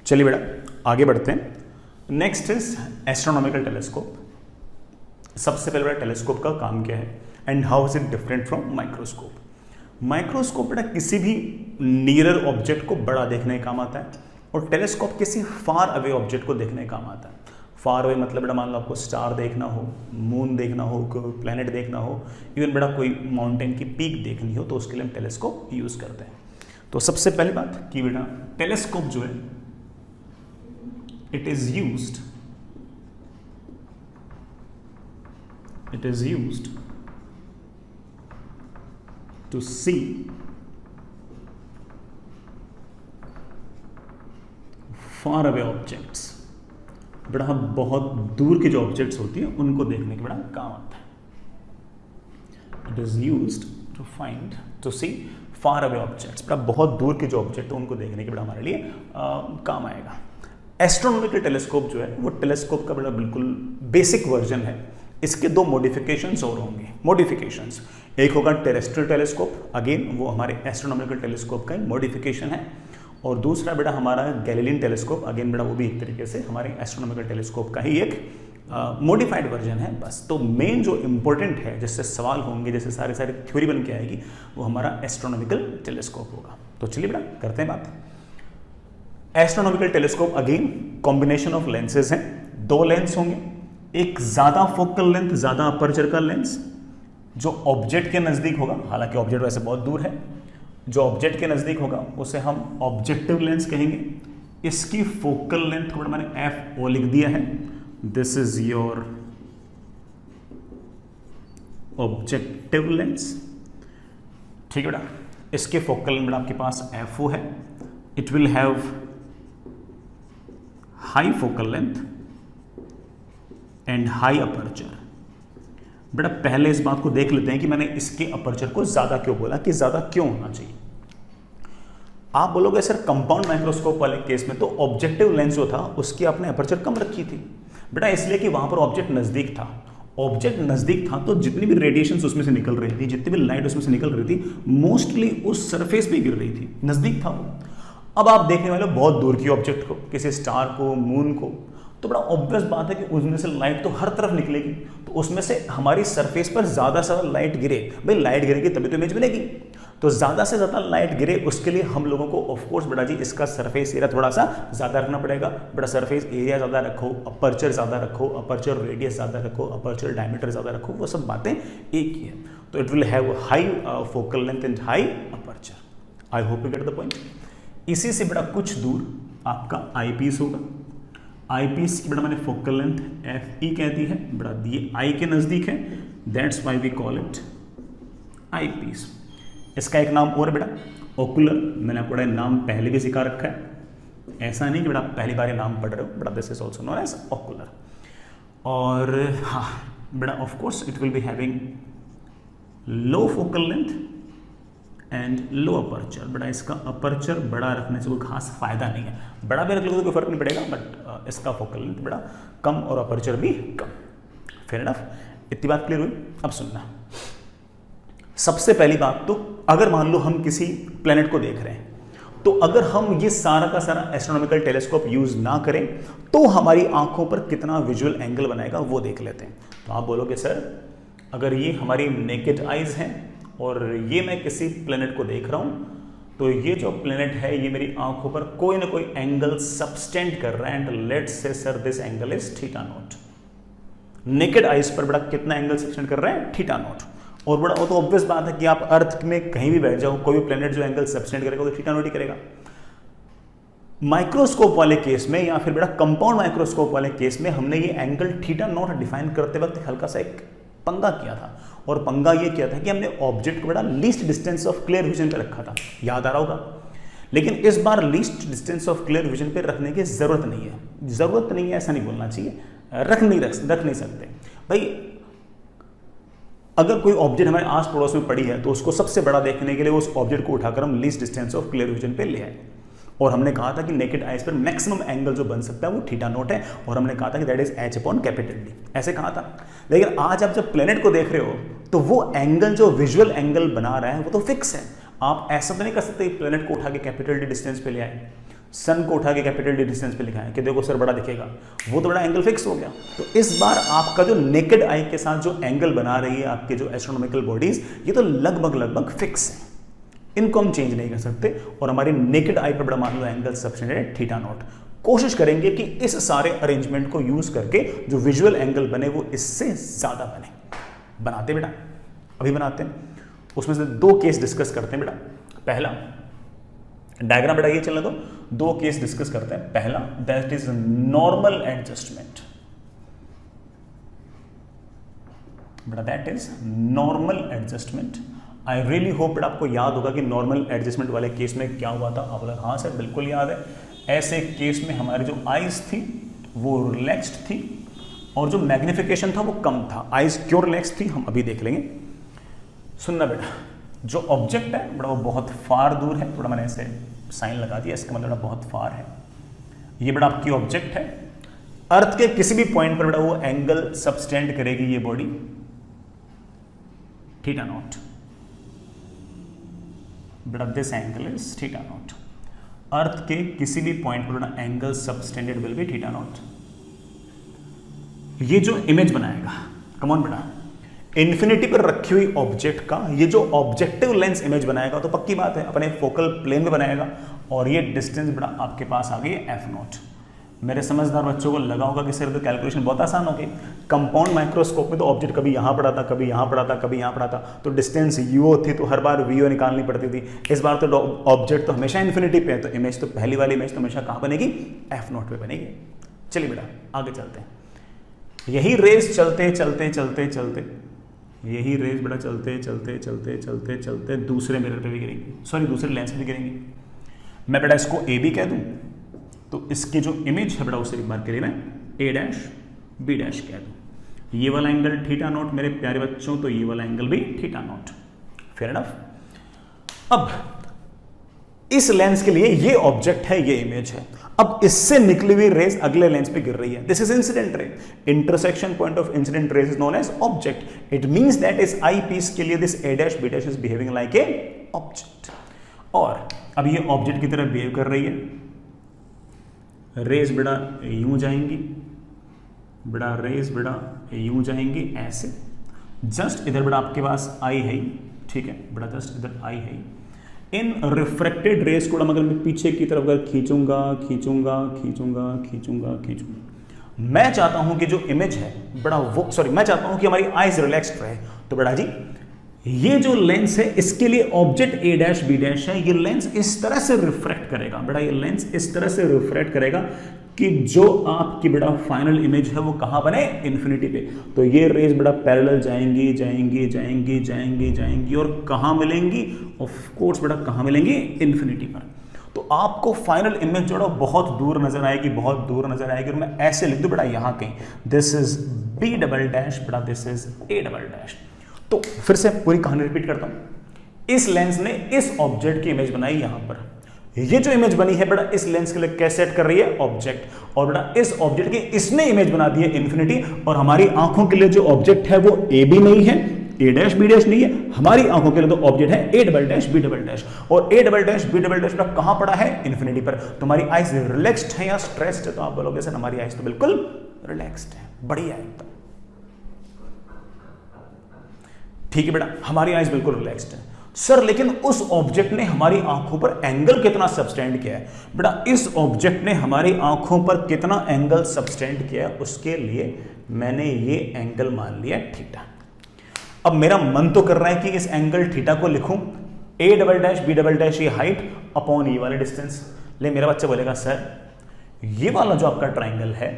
चलिए बेटा आगे बढ़ते हैं। Next is astronomical telescope. सबसे पहले बेटा टेलीस्कोप का काम क्या है and how is it different from microscope. Microscope बेटा किसी भी नियरर ऑब्जेक्ट को बड़ा देखने का काम आता है और टेलीस्कोप किसी फार अवे ऑब्जेक्ट को देखने का काम आता है। फार अवे मतलब बेटा मान लो आपको स्टार देखना हो, मून देखना हो, कोई प्लैनेट देखना हो, इवन बेटा कोई माउंटेन की पीक देखनी हो तो उसके लिए हम टेलीस्कोप यूज करते हैं। तो सबसे पहली बात कि बेटा टेलीस्कोप जो है it is used to see far away objects. बड़ा बहुत दूर के जो ऑब्जेक्ट्स होती हैं उनको देखने के बड़ा काम आता है। It is used to see far away objects. बड़ा बहुत दूर के जो ऑब्जेक्ट है उनको देखने के बड़ा हमारे लिए काम आएगा। एस्ट्रोनॉमिकल टेलीस्कोप जो है वो टेलीस्कोप का बड़ा बिल्कुल बेसिक वर्जन है। इसके दो मॉडिफिकेशंस और होंगे। मॉडिफिकेशंस एक होगा टेरेस्ट्रियल टेलीस्कोप, अगेन वो हमारे एस्ट्रोनॉमिकल टेलीस्कोप का ही मॉडिफिकेशन है, और दूसरा बेटा हमारा गैलीलियन टेलीस्कोप, अगेन बेटा वो भी एक तरीके से हमारे एस्ट्रोनॉमिकल टेलीस्कोप का ही एक मॉडिफाइड वर्जन है बस। तो मेन जो इंपॉर्टेंट है जिससे सवाल होंगे, जैसे सारी थ्योरी बन के आएगी, वो हमारा एस्ट्रोनॉमिकल टेलीस्कोप होगा। तो चलिए बेटा करते हैं बात। Astronomical telescope again combination of lenses हैं। दो लेंस होंगे, एक ज्यादा फोकल लेंथ, ज्यादा अपर्चर का लेंस जो ऑब्जेक्ट के नजदीक होगा, हालांकि ऑब्जेक्ट वैसे बहुत दूर है, जो ऑब्जेक्ट के नजदीक होगा उसे हम ऑब्जेक्टिव लेंस कहेंगे। इसकी फोकल लेंथ को मैंने FO लिख दिया है। This is your objective lens, ठीक है बेटा। इसके फोकल लेंथ आपके पास FO है। It will have high focal length and high aperture. बेटा पहले इस बात को देख लेते हैं कि मैंने इसके अपर्चर को ज्यादा क्यों बोला, कि ज्यादा क्यों होना चाहिए। आप बोलोगे सर कंपाउंड माइक्रोस्कोप वाले केस में तो ऑब्जेक्टिव लेंस जो था उसकी आपने अपर्चर कम रखी थी। बेटा इसलिए कि वहां पर ऑब्जेक्ट नजदीक था। ऑब्जेक्ट नजदीक था तो जितनी भी रेडिएशन उसमें से निकल रही थी, जितनी भी लाइट उसमें से निकल रही थी, मोस्टली उस सरफेस पे गिर रही थी, नजदीक था वो। अब आप देखने वाले बहुत दूर की ऑब्जेक्ट को, किसी स्टार को, मून को, तो बड़ा ऑब्वियस बात है कि उसमें से लाइट तो हर तरफ निकलेगी, तो उसमें से हमारी सरफेस पर ज्यादा से ज्यादा लाइट गिरे, भाई लाइट गिरेगी तभी तो इमेज मिलेगी। तो ज्यादा से ज्यादा लाइट गिरे उसके लिए हम लोगों को ऑफ कोर्स बेटा जी इसका सरफेस एरिया थोड़ा सा ज्यादा रखना पड़ेगा। बेटा सरफेस एरिया ज्यादा रखो, अपर्चर ज्यादा रखो, अपर्चर रेडियस ज्यादा रखो, अपर्चर डायमीटर ज्यादा रखो, वो सब बातें एक ही है। तो it will have high focal length and high aperture. I hope you get the point. इसी से बेटा कुछ दूर आपका आईपीस होगा। आईपीस की बेटा मैंने फोकल लेंथ FE कहती है, बेटा ये आई के नजदीक है, that's why we call it eyepiece. इसका एक नाम और बेटा ओकुलर, मैंने आपको बड़ा नाम पहले भी सिखा रखा है, ऐसा नहीं कि बेटा पहली बार ये नाम पढ़ रहे हो, बेटा this is also known as ocular. और हाँ बेटा of course it will be having low focal length and low aperture. बड़ा इसका अपर्चर बड़ा रखने से कोई खास फायदा नहीं है, बड़ा भी रख लो तो कोई फर्क नहीं पड़ेगा, बट इसका फोकल लेंथ बड़ा कम और अपर्चर भी कम। फेयर इनफ, इतनी बात क्लियर हुई। अब सुनना, सबसे पहली बात तो अगर मान लो हम किसी प्लेनेट को देख रहे हैं, तो अगर हम ये सारा का सारा एस्ट्रोनॉमिकल टेलीस्कोप यूज ना करें तो हमारी आंखों पर कितना विजुअल एंगल बनाएगा वो देख लेते हैं। तो आप बोलोगे सर अगर ये हमारी नेकेड आइज हैं और ये मैं किसी प्लेनेट को देख रहा हूं, तो ये जो प्लेनेट है ये मेरी आंखों पर कोई ना कोई एंगल सबस्टेंड कर रहा है, and let's say sir this angle is theta not. Naked eyes पर बड़ा कितना एंगल सबस्टेंड कर रहा है, थीटा नॉट। और बड़ा वो तो ऑब्वियस बात है कि आप अर्थ में कहीं भी बैठ जाओ, कोई भी प्लेनेट जो एंगल सबस्टेंड करेगा तो थीटा नॉट ही करेगा। माइक्रोस्कोप वाले केस में या फिर बड़ा कंपाउंड माइक्रोस्कोप वाले केस में हमने ये एंगल थीटा नॉट डिफाइन करते वक्त हल्का सा एक पंगा किया था, और पंगा ये किया था कि हमने ऑब्जेक्ट को बड़ा least distance of clear vision पे रखा था, याद आ रहा होगा। लेकिन इस बार least distance of clear vision पे रखने की जरूरत नहीं है। जरूरत नहीं है ऐसा नहीं बोलना चाहिए, रख नहीं सकते भाई। अगर कोई ऑब्जेक्ट हमारे आस पड़ोस में पड़ी है तो उसको सबसे बड़ा देखने के लिए उस ऑब्जेक्ट को उठाकर हम least distance of clear vision पे ले आए, और हमने कहा था कि नेकेड आइज पर मैक्सिमम एंगल जो बन सकता है वो थीटा नॉट है, और हमने कहा था कि दैट इज H/D, ऐसे कहा था। लेकिन आज आप जब प्लेनेट को देख रहे हो तो वो एंगल जो विजुअल एंगल बना रहा है वो तो फिक्स है। आप ऐसा तो नहीं कर सकते प्लेनेट को उठा के D डिस्टेंस पे ले आए। सन को उठा के कैपिटल डी डिस्टेंस पे लिखा है कि देखो सर बड़ा दिखेगा, वो तो बड़ा एंगल फिक्स हो गया। तो इस बार आपका जो नेकेड आई के साथ जो एंगल बना रही है आपके जो एस्ट्रोनॉमिकल बॉडीज, ये तो लगभग फिक्स है, इनको हम चेंज नहीं कर सकते। और हमारी नेकेड आई पर बड़ा मान लो एंगल सबटेंडेड थीटा नॉट। कोशिश करेंगे कि इस सारे अरेंजमेंट को यूज करके जो विजुअल एंगल बने वो इससे ज्यादा बने। बनाते बेटा, अभी बनाते हैं। उसमें से 2 केस डिस्कस करते हैं बेटा। पहला डायग्राम बेटा ये चलने दो, 2 केस डिस्कस करते हैं। पहला दैट इज नॉर्मल एडजस्टमेंट बेटा, that is normal adjustment. I really hope बेटा आपको याद होगा कि नॉर्मल एडजस्टमेंट वाले केस में क्या हुआ था। आप बोला हाँ सर बिल्कुल याद है। ऐसे केस में हमारी जो आइज थी वो रिलैक्स्ड थी और जो मैग्निफिकेशन था वो कम था। आइज क्यों रिलैक्स थी हम अभी देख लेंगे। सुनना बेटा, जो ऑब्जेक्ट है बड़ा वो बहुत फार दूर है, थोड़ा मैंने ऐसे साइन लगा दिया, इसका मतलब बहुत फार है। ये बड़ा आपकी ऑब्जेक्ट है। अर्थ के किसी भी पॉइंट पर बड़ा वो एंगल सबटेंड करेगी ये बॉडी थीटा नॉट बेटा, this angle is theta nought. Earth के किसी भी पॉइंट पर बड़ा angle subtended will be theta nought. ये जो इमेज बनाएगा, कम ऑन बेटा, इन्फिनिटी पर रखी हुई ऑब्जेक्ट का ये जो ऑब्जेक्टिव लेंस इमेज बनाएगा तो पक्की बात है अपने फोकल प्लेन में बनाएगा। और ये डिस्टेंस बड़ा आपके पास आ गई एफ नॉट। मेरे समझदार बच्चों को लगा होगा कि सर तो कैलकुलेशन बहुत आसान हो गई। कंपाउंड माइक्रोस्कोप में तो ऑब्जेक्ट कभी यहाँ पड़ा था, कभी यहाँ पड़ा था, कभी यहाँ पड़ा था, तो डिस्टेंस यूओ थी तो हर बार वीओ निकालनी पड़ती थी। इस बार तो ऑब्जेक्ट तो हमेशा इन्फिनिटी पे है, तो इमेज तो पहली वाली इमेज तो हमेशा कहाँ बनेगी, एफ नॉट पे बनेगी। चलिए बेटा आगे चलते हैं। यही रेस चलते चलते चलते चलते यही रेस बेटा चलते चलते चलते चलते चलते दूसरे मिरर पे भी गिरेंगी, सॉरी दूसरे लेंस पे भी गिरेंगी। मैं बेटा इसको ए बी कह दूं तो इसकी जो इमेज है बेटा उसे एक बार के लिए मैं ए डैश बी डैश कह दूं। ये वाला एंगल थीटा नॉट मेरे प्यारे बच्चों, तो ये वाला एंगल भी थीटा नॉट। Fair enough. अब इस लेंस के लिए ये ऑब्जेक्ट है, ये इमेज है। अब इससे निकली हुई रेस अगले लेंस पे गिर रही है। This is incident ray. Intersection point of incident rays is known as object. It means that इस आई पीस के लिए this A dash B dash is behaving like a object. और अब ये ऑब्जेक्ट की तरह बिहेव कर रही है। रेस बेटा यूं जाएंगी, बेटा रेस बेटा यूं जाएंगी ऐसे। जस्ट इधर बेटा आपके पास आई है, ठीक है बेटा, जस्ट इधर आई है। इन रिफ्रेक्टेड रेस को अगर मैं पीछे की तरफ अगर खींचूंगा खींचूंगा खींचूंगा खींचूंगा खींचूंगा, मैं चाहता हूं कि जो इमेज है बड़ा वो, सॉरी मैं चाहता हूं कि हमारी आइज रिलैक्स्ड रहे। तो बेटा जी ये जो लेंस है इसके लिए object A dash B dash है। ये लेंस इस तरह से रिफ्रैक्ट करेगा बेटा, ये लेंस इस तरह से रिफ्रैक्ट करेगा कि जो आपकी बेटा फाइनल इमेज है वो कहां बने, इन्फिनिटी पे। तो ये रेज बेटा पैरेलल जाएंगी जाएंगी जाएंगी जाएंगी जाएंगी और कहां मिलेंगी, ऑफ कोर्स बेटा कहां मिलेंगी, इन्फिनिटी पर। तो आपको फाइनल इमेज जो है बहुत दूर नजर आएगी, बहुत दूर नजर आएगी। और मैं ऐसे लिख दूं बेटा यहां कहीं, this is B double dash बेटा, this is A double dash. तो फिर से पूरी कहानी रिपीट करता हूं। इस लेंस ने इस ऑब्जेक्ट की इमेज बनाई यहां पर। ये जो इमेज बनी है बेटा इस लेंस के लिए कैसे सेट कर रही है, ऑब्जेक्ट। और बेटा इस ऑब्जेक्ट की इसने इमेज बना दी है इन्फिनिटी। और हमारी आंखों के लिए जो ऑब्जेक्ट है वो ए बी नहीं है, ए डैश बी डैश नहीं है, हमारी आंखों के लिए तो ऑब्जेक्ट है A double dash B double dash. और A double dash B double dash कहां पड़ा है, इन्फिनिटी पर। तो हमारी आइज रिलैक्स्ड है या स्ट्रेस्ड है, तो आप बोलोगे सर हमारी आइज तो बिल्कुल रिलैक्स्ड है, बढ़िया एकदम। ठीक है बेटा, हमारी आइज बिल्कुल रिलैक्स्ड है। सर लेकिन उस ऑब्जेक्ट ने हमारी आंखों पर एंगल कितना सबटेंड किया है? बेटा इस ऑब्जेक्ट ने हमारी आंखों पर कितना एंगल सबटेंड किया है, उसके लिए मैंने ये एंगल मान लिया थीटा। अब मेरा मन तो कर रहा है कि इस एंगल थीटा को लिखूं A double dash B double dash ये हाइट अपॉन ये वाले डिस्टेंस। ले मेरा बच्चा बोलेगा सर ये वाला जो आपका ट्राइंगल है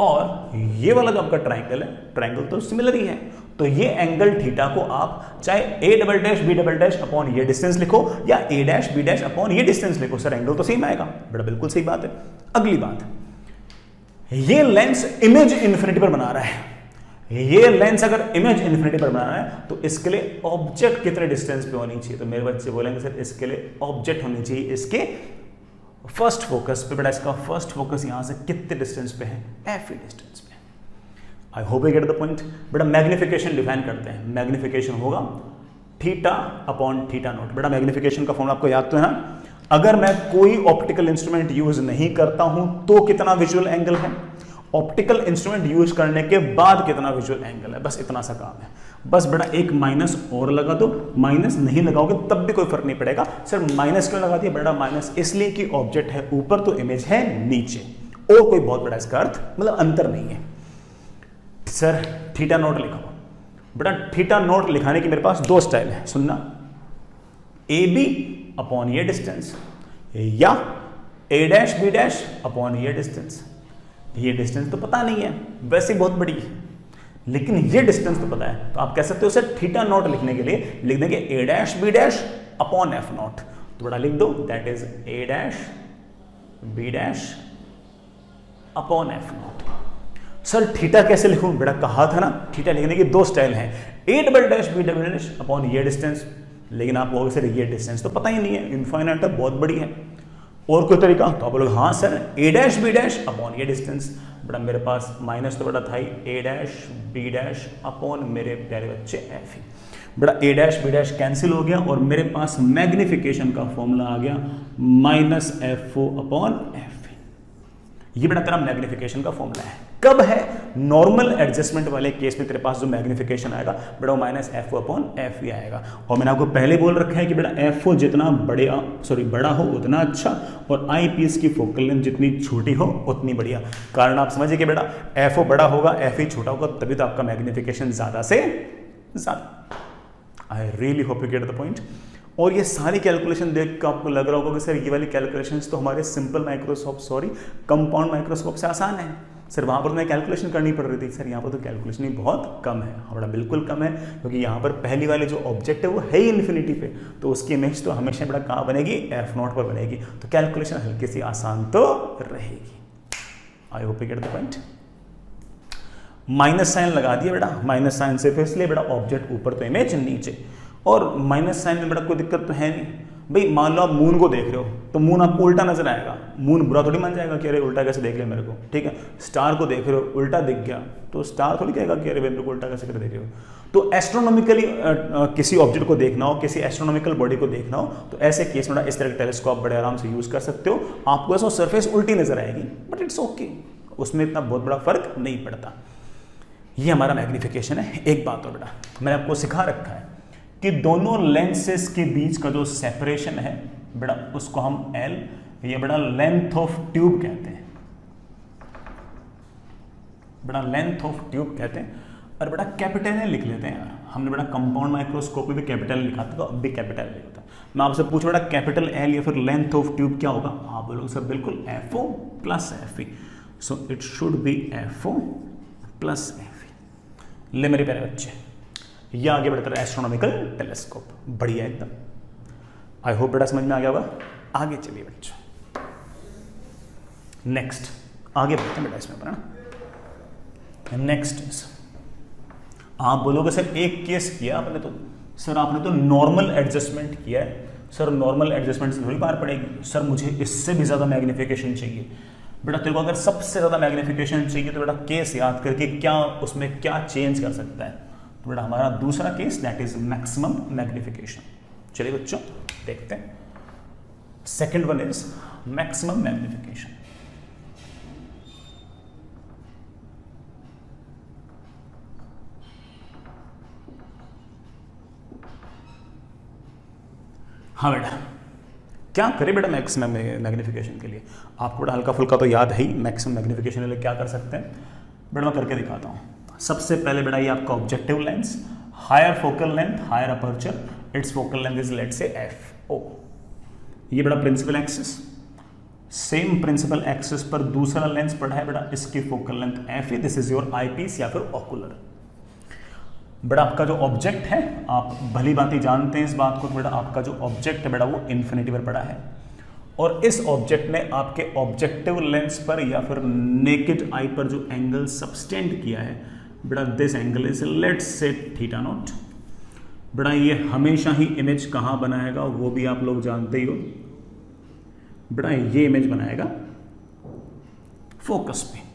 और ये वाला जो आपका ट्राइंगल है, ट्राइंगल तो सिमिलर ही है। तो ये एंगल थीटा को आप चाहे A double dash B double dash upon ये डिस्टेंस लिखो या A dash B dash upon ये डिस्टेंस लिखो, सर एंगल तो सेम आएगा। बेटा बिल्कुल सही बात है। अगली बात, ये लेंस इमेज इन्फिनिटी पर बना रहा है। ये लेंस अगर इमेज इन्फिनिटी पर बना रहा है तो इसके लिए ऑब्जेक्ट कितने डिस्टेंस पे होनी चाहिए? तो मेरे बच्चे बोलेंगे सर इसके लिए ऑब्जेक्ट होनी चाहिए इसके फर्स्ट फोकस पे। बेटा इसका फर्स्ट फोकस यहां से कितने डिस्टेंस पे है, एफ डिस्टेंस पे। आई hope you get the point. बेटा मैग्निफिकेशन डिफाइन करते हैं। मैग्निफिकेशन होगा थीटा अपॉन थीटा नॉट। बेटा मैग्निफिकेशन का फॉर्मूला आपको याद तो है ना, अगर मैं कोई ऑप्टिकल इंस्ट्रूमेंट यूज नहीं करता हूं तो कितना विजुअल एंगल है, ऑप्टिकल इंस्ट्रूमेंट यूज करने के बाद कितना विजुअल एंगल है, बस इतना सा काम है। बस बेटा एक माइनस और लगा दो, माइनस नहीं लगाओगे तब भी कोई फर्क नहीं पड़ेगा। सर माइनस क्यों लगा दिया बेटा? माइनस इसलिए कि ऑब्जेक्ट है ऊपर तो इमेज है नीचे, और कोई बहुत बड़ा इसका अर्थ मतलब अंतर नहीं है। सर थीटा नोट लिखो बेटा, थीटा नोट लिखाने की मेरे पास दो स्टाइल है, सुनना, ए बी अपॉन ये डिस्टेंस या A dash B dash upon ये डिस्टेंस। ये डिस्टेंस तो पता नहीं है, वैसे बहुत बड़ी है, लेकिन ये डिस्टेंस तो पता है, तो आप कह सकते हो सर थीटा नोट लिखने के लिए लिख देंगे A dash B dash upon F nought, तो बड़ा लिख दो that is A dash B dash upon F nought. Sir theta कैसे लिखूं? बेटा कहा था ना थीटा लिखने की दो स्टाइल हैं, A double dash B double dash upon ये डिस्टेंस, लेकिन आप बोलोगे सर ये डिस्टेंस तो पता ही नहीं है, इनफाइनाइट है, बहुत बड़ी है, और कोई तरीका? तो आप बोलोगे हाँ sir A dash B dash upon ये डिस्टेंस। बेटा मेरे पास माइनस तो बेटा था ही, ए डैश बी डैश अपॉन मेरे प्यारे बच्चे एफ ही। बेटा A dash B dash cancel हो गया और मेरे पास मैग्निफिकेशन का फॉर्मूला आ गया minus F O upon F. ये बेटा तेरा मैग्निफिकेशन का फॉर्मूला है। कब है? नॉर्मल एडजस्टमेंट वाले केस में तेरे पास जो मैग्निफिकेशन आएगा बेटा वो minus F O upon F ही आएगा। और मैंने आपको पहले बोल रखा है कि बेटा एफ ओ जितना बड़ा हो उतना अच्छा, और आई पीस की फोकल लेंथ जितनी छोटी हो उतनी बढ़िया। कारण आप समझिए कि बेटा एफ ओ बड़ा होगा एफ ई छोटा होगा, तभी तो आपका मैग्निफिकेशन ज्यादा से ज्यादा। I really hope you get the point. और ये सारी कैलकुलेशन देख कर आपको लग रहा होगा कि सर ये वाली कैलकुलेशंस तो हमारे सिंपल माइक्रोस्कोप कंपाउंड माइक्रोस्कोप से आसान है। सर वहाँ पर मैं कैलकुलेशन करनी पड़ रही थी। सर यहाँ पर तो कैलकुलेशन ही बहुत कम है, बड़ा बिल्कुल कम है, क्योंकि यहाँ पर पहली वाली जो ऑब्जेक्ट है वो है ही इन्फिनिटी पे, तो उसकी इमेज तो हमेशा बड़ा कहाँ बनेगी? एफ नॉट पर बनेगी, तो कैलकुलेशन हल्की सी आसान तो रहेगी। I hope you get the point. Minus sign लगा दिया बेटा, माइनस साइन सिर्फ इसलिए बेटा ऑब्जेक्ट ऊपर तो इमेज नीचे, और माइनस साइन में बेटा कोई दिक्कत तो है नहीं भाई। मान लो आप मून को देख रहे हो तो मून आपको उल्टा नजर आएगा, मून बुरा थोड़ी मान जाएगा कि अरे उल्टा कैसे देख लिया मेरे को, ठीक है। स्टार को देख रहे हो उल्टा दिख गया तो स्टार थोड़ी कहेगा कि अरे मेरे को उल्टा कैसे कर देख रहे हो। तो एस्ट्रोनॉमिकली किसी ऑब्जेक्ट को देखना हो, किसी एस्ट्रोनॉमिकल बॉडी को देखना हो, तो ऐसे केस में इस तरह का टेलीस्कोप बड़े आराम से यूज कर सकते हो। आपको ऐसा सरफेस उल्टी नजर आएगी बट इट्स ओके, उसमें इतना बहुत बड़ा फर्क नहीं पड़ता। ये हमारा मैग्निफिकेशन है। एक बात और बेटा मैंने आपको सिखा रखा है कि दोनों लेंसेस के बीच का जो सेपरेशन है बेटा उसको हम एल, ये बेटा लेंथ ऑफ ट्यूब कहते हैं, बेटा लेंथ ऑफ ट्यूब कहते हैं। और बेटा कैपिटल एल लिख लेते हैं यार, हमने बेटा कंपाउंड माइक्रोस्कोप में भी कैपिटल लिखा था तो अब भी कैपिटल लिखता है। मैं आपसे पूछ बेटा कैपिटल एल या फिर लेंथ ऑफ ट्यूब क्या होगा? आप बोलोगे सर बिल्कुल F O plus F E, so it should be F O plus F E. ले मेरे प्यारे बच्चे, ये आगे बढ़ता है एस्ट्रोनॉमिकल टेलीस्कोप, बढ़िया एकदम। आई होप बेटा समझ में आ गया होगा। आगे चलिए बच्चों, नेक्स्ट आगे बढ़ते हैं बेटा इसमें अपना। नेक्स्ट आप बोलोगे सर एक केस किया आपने तो, सर आपने तो नॉर्मल एडजस्टमेंट किया है। सर नॉर्मल एडजस्टमेंट से थोड़ी बाहर पड़ेगी, सर मुझे इससे भी ज़्यादा मैग्निफिकेशन चाहिए। बेटा तेरे को अगर सबसे ज़्यादा मैग्निफिकेशन चाहिए तो बेटा केस याद करके क्या उसमें क्या चेंज कर सकता है, तो बेटा हमारा दूसरा case that is maximum magnification. चलिए बच्चों देखते हैं। Second one is maximum magnification. हाँ बेटा क्या करें बेटा मैक्सिमम मैग्निफिकेशन के लिए? आपको बेटा हल्का फुल्का तो याद है ही, मैक्सिमम मैग्निफिकेशन के लिए क्या कर सकते हैं बेटा, मैं करके दिखाता हूँ। सबसे पहले बेटा ये आपका objective lens, higher focal length, higher aperture, it's focal length is let's say F O. ये बेटा principal axis, same principal axis पर दूसरा लेंस पड़ा है बेटा, इसकी focal length F E, this is your eyepiece या फिर ऑकुलर। बेटा आपका जो ऑब्जेक्ट है, आप भली भांति जानते हैं इस बात को, बेटा आपका जो ऑब्जेक्ट है बेटा वो इन्फिनिटी पर पड़ा है, और इस ऑब्जेक्ट ने आपके ऑब्जेक्टिव लेंस पर या फिर नेकेड आई पर जो एंगल सबस्टेंड किया है बेटा, दिस एंगल इज लेट्स से थीटा नॉट। बेटा ये हमेशा ही इमेज कहाँ बनाएगा वो भी आप लोग जानते ही हो, बेटा ये इमेज बनाएगा फोकस पे।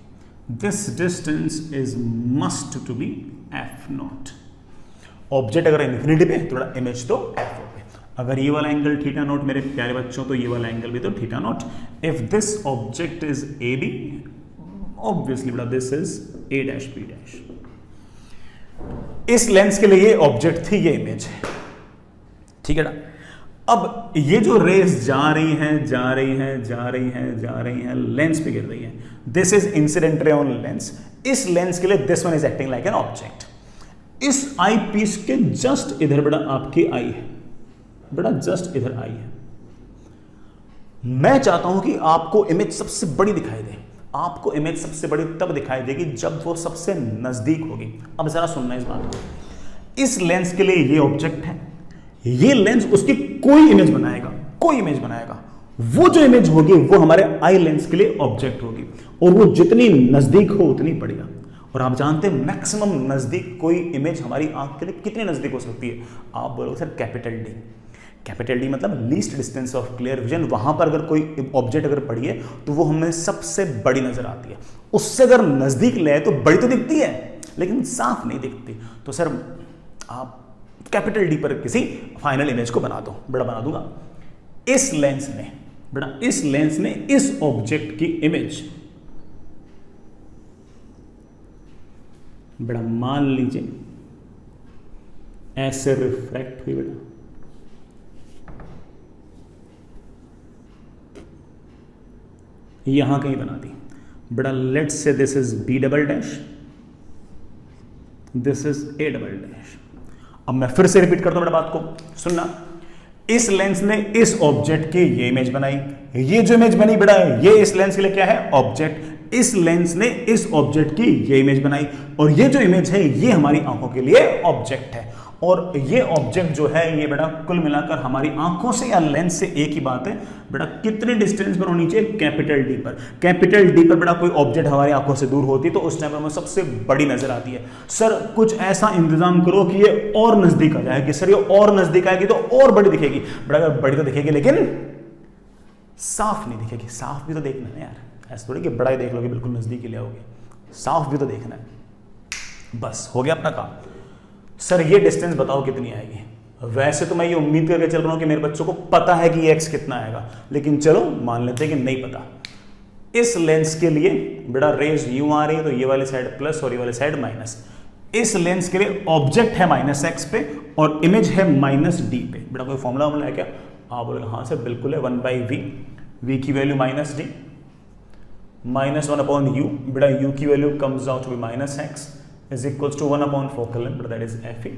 This distance is must to be F naught. Object अगर इन्फिनिटी पे तो बेटा इमेज तो एफ ओ पे। अगर ये वाला एंगल थीटा नॉट मेरे प्यारे बच्चों, तो ये वाला एंगल भी तो theta nought. If this object is A B, obviously बेटा this is A dash B dash. इस लेंस के लिए ये ऑब्जेक्ट थी, ये इमेज है, ठीक है ना। अब ये जो रेस जा रही हैं जा रही हैं जा रही हैं जा रही हैं, लेंस पे गिर रही है, दिस इज इंसिडेंट रे ऑन लेंस। इस लेंस के लिए this one is acting like an object. इस आई पीस के जस्ट इधर बेटा आपकी आई है, बेटा जस्ट इधर आई है। मैं चाहता हूं कि आपको इमेज सबसे बड़ी दिखाई दे। आपको इमेज सबसे बड़ी तब दिखाई देगी जब वो सबसे नजदीक होगी। अब जरा सुनना इस बात को। इस लेंस के लिए ये ऑब्जेक्ट है, ये लेंस उसकी कोई इमेज बनाएगा, कोई इमेज बनाएगा, वो जो इमेज होगी वो हमारे आई लेंस के लिए ऑब्जेक्ट होगी, और वो जितनी नजदीक हो उतनी बढ़िया। और आप जानते हैं मैक्सिमम नजदीक कोई इमेज हमारी आंख के लिए कितनी नजदीक हो सकती है? आप बोलोगे sir capital D. Capital D मतलब least distance of clear vision. वहां पर अगर कोई ऑब्जेक्ट अगर पड़ी है तो वो हमें सबसे बड़ी नजर आती है। उससे अगर नजदीक ले तो बड़ी तो दिखती है लेकिन साफ नहीं दिखती। तो सर आप कैपिटल डी पर किसी फाइनल इमेज को बना दो। बड़ा बना दूंगा। इस लेंस ने, बेटा इस लेंस ने इस ऑब्जेक्ट की इमेज, बेटा मान लीजिए ऐसे रिफ्रैक्ट हुई, बेटा यहां कहीं बना दी। बेटा let's say this is B double dash, this is A double dash. अब मैं फिर से रिपीट करता हूं बेटा बात को, सुनना। इस लेंस ने इस ऑब्जेक्ट की ये इमेज बनाई, ये जो इमेज बनी बेटा ये इस लेंस के लिए क्या है? ऑब्जेक्ट। इस लेंस ने इस ऑब्जेक्ट की ये इमेज बनाई, और ये जो इमेज है ये हमारी आंखों के लिए ऑब्जेक्ट है। और ये ऑब्जेक्ट जो है ये बेटा कुल मिलाकर हमारी आंखों से या लेंस से एक ही बात है बेटा, कितने डिस्टेंस पर होनी चाहिए? कैपिटल डी पर। कैपिटल डी पर बेटा कोई ऑब्जेक्ट हमारी आंखों से दूर होती है तो उस टाइम पर हमें सबसे बड़ी नजर आती है। सर कुछ ऐसा इंतजाम करो कि ये और नजदीक आ जाएगी। सर ये और नजदीक आएगी तो और बड़ी दिखेगी। बेटा बड़ी तो दिखेगी लेकिन साफ नहीं दिखेगी। साफ भी तो देखना है यार, ऐसा थोड़ी कि बड़ा ही देख लोगे बिल्कुल नजदीक ही ले आओगे, साफ भी तो देखना है। बस हो गया अपना काम। सर ये डिस्टेंस बताओ कितनी आएगी? वैसे तो मैं ये उम्मीद करके चल रहा हूं कि मेरे बच्चों को पता है कि ये एक्स कितना आएगा, लेकिन चलो मान लेते हैं कि नहीं पता। इस लेंस के लिए बेटा रेज यूं आ रही है तो ये वाली साइड प्लस और ये वाली साइड माइनस। इस लेंस के लिए ऑब्जेक्ट है माइनस एक्स पे और इमेज है माइनस डी पे। बेटा कोई फॉर्मूला है क्या? आप बोले हाँ सर बिल्कुल है, 1/v, v की value minus D, minus 1/u। बेटा u की value comes out to be minus X is equals to 1/4 focal length, that is Fe.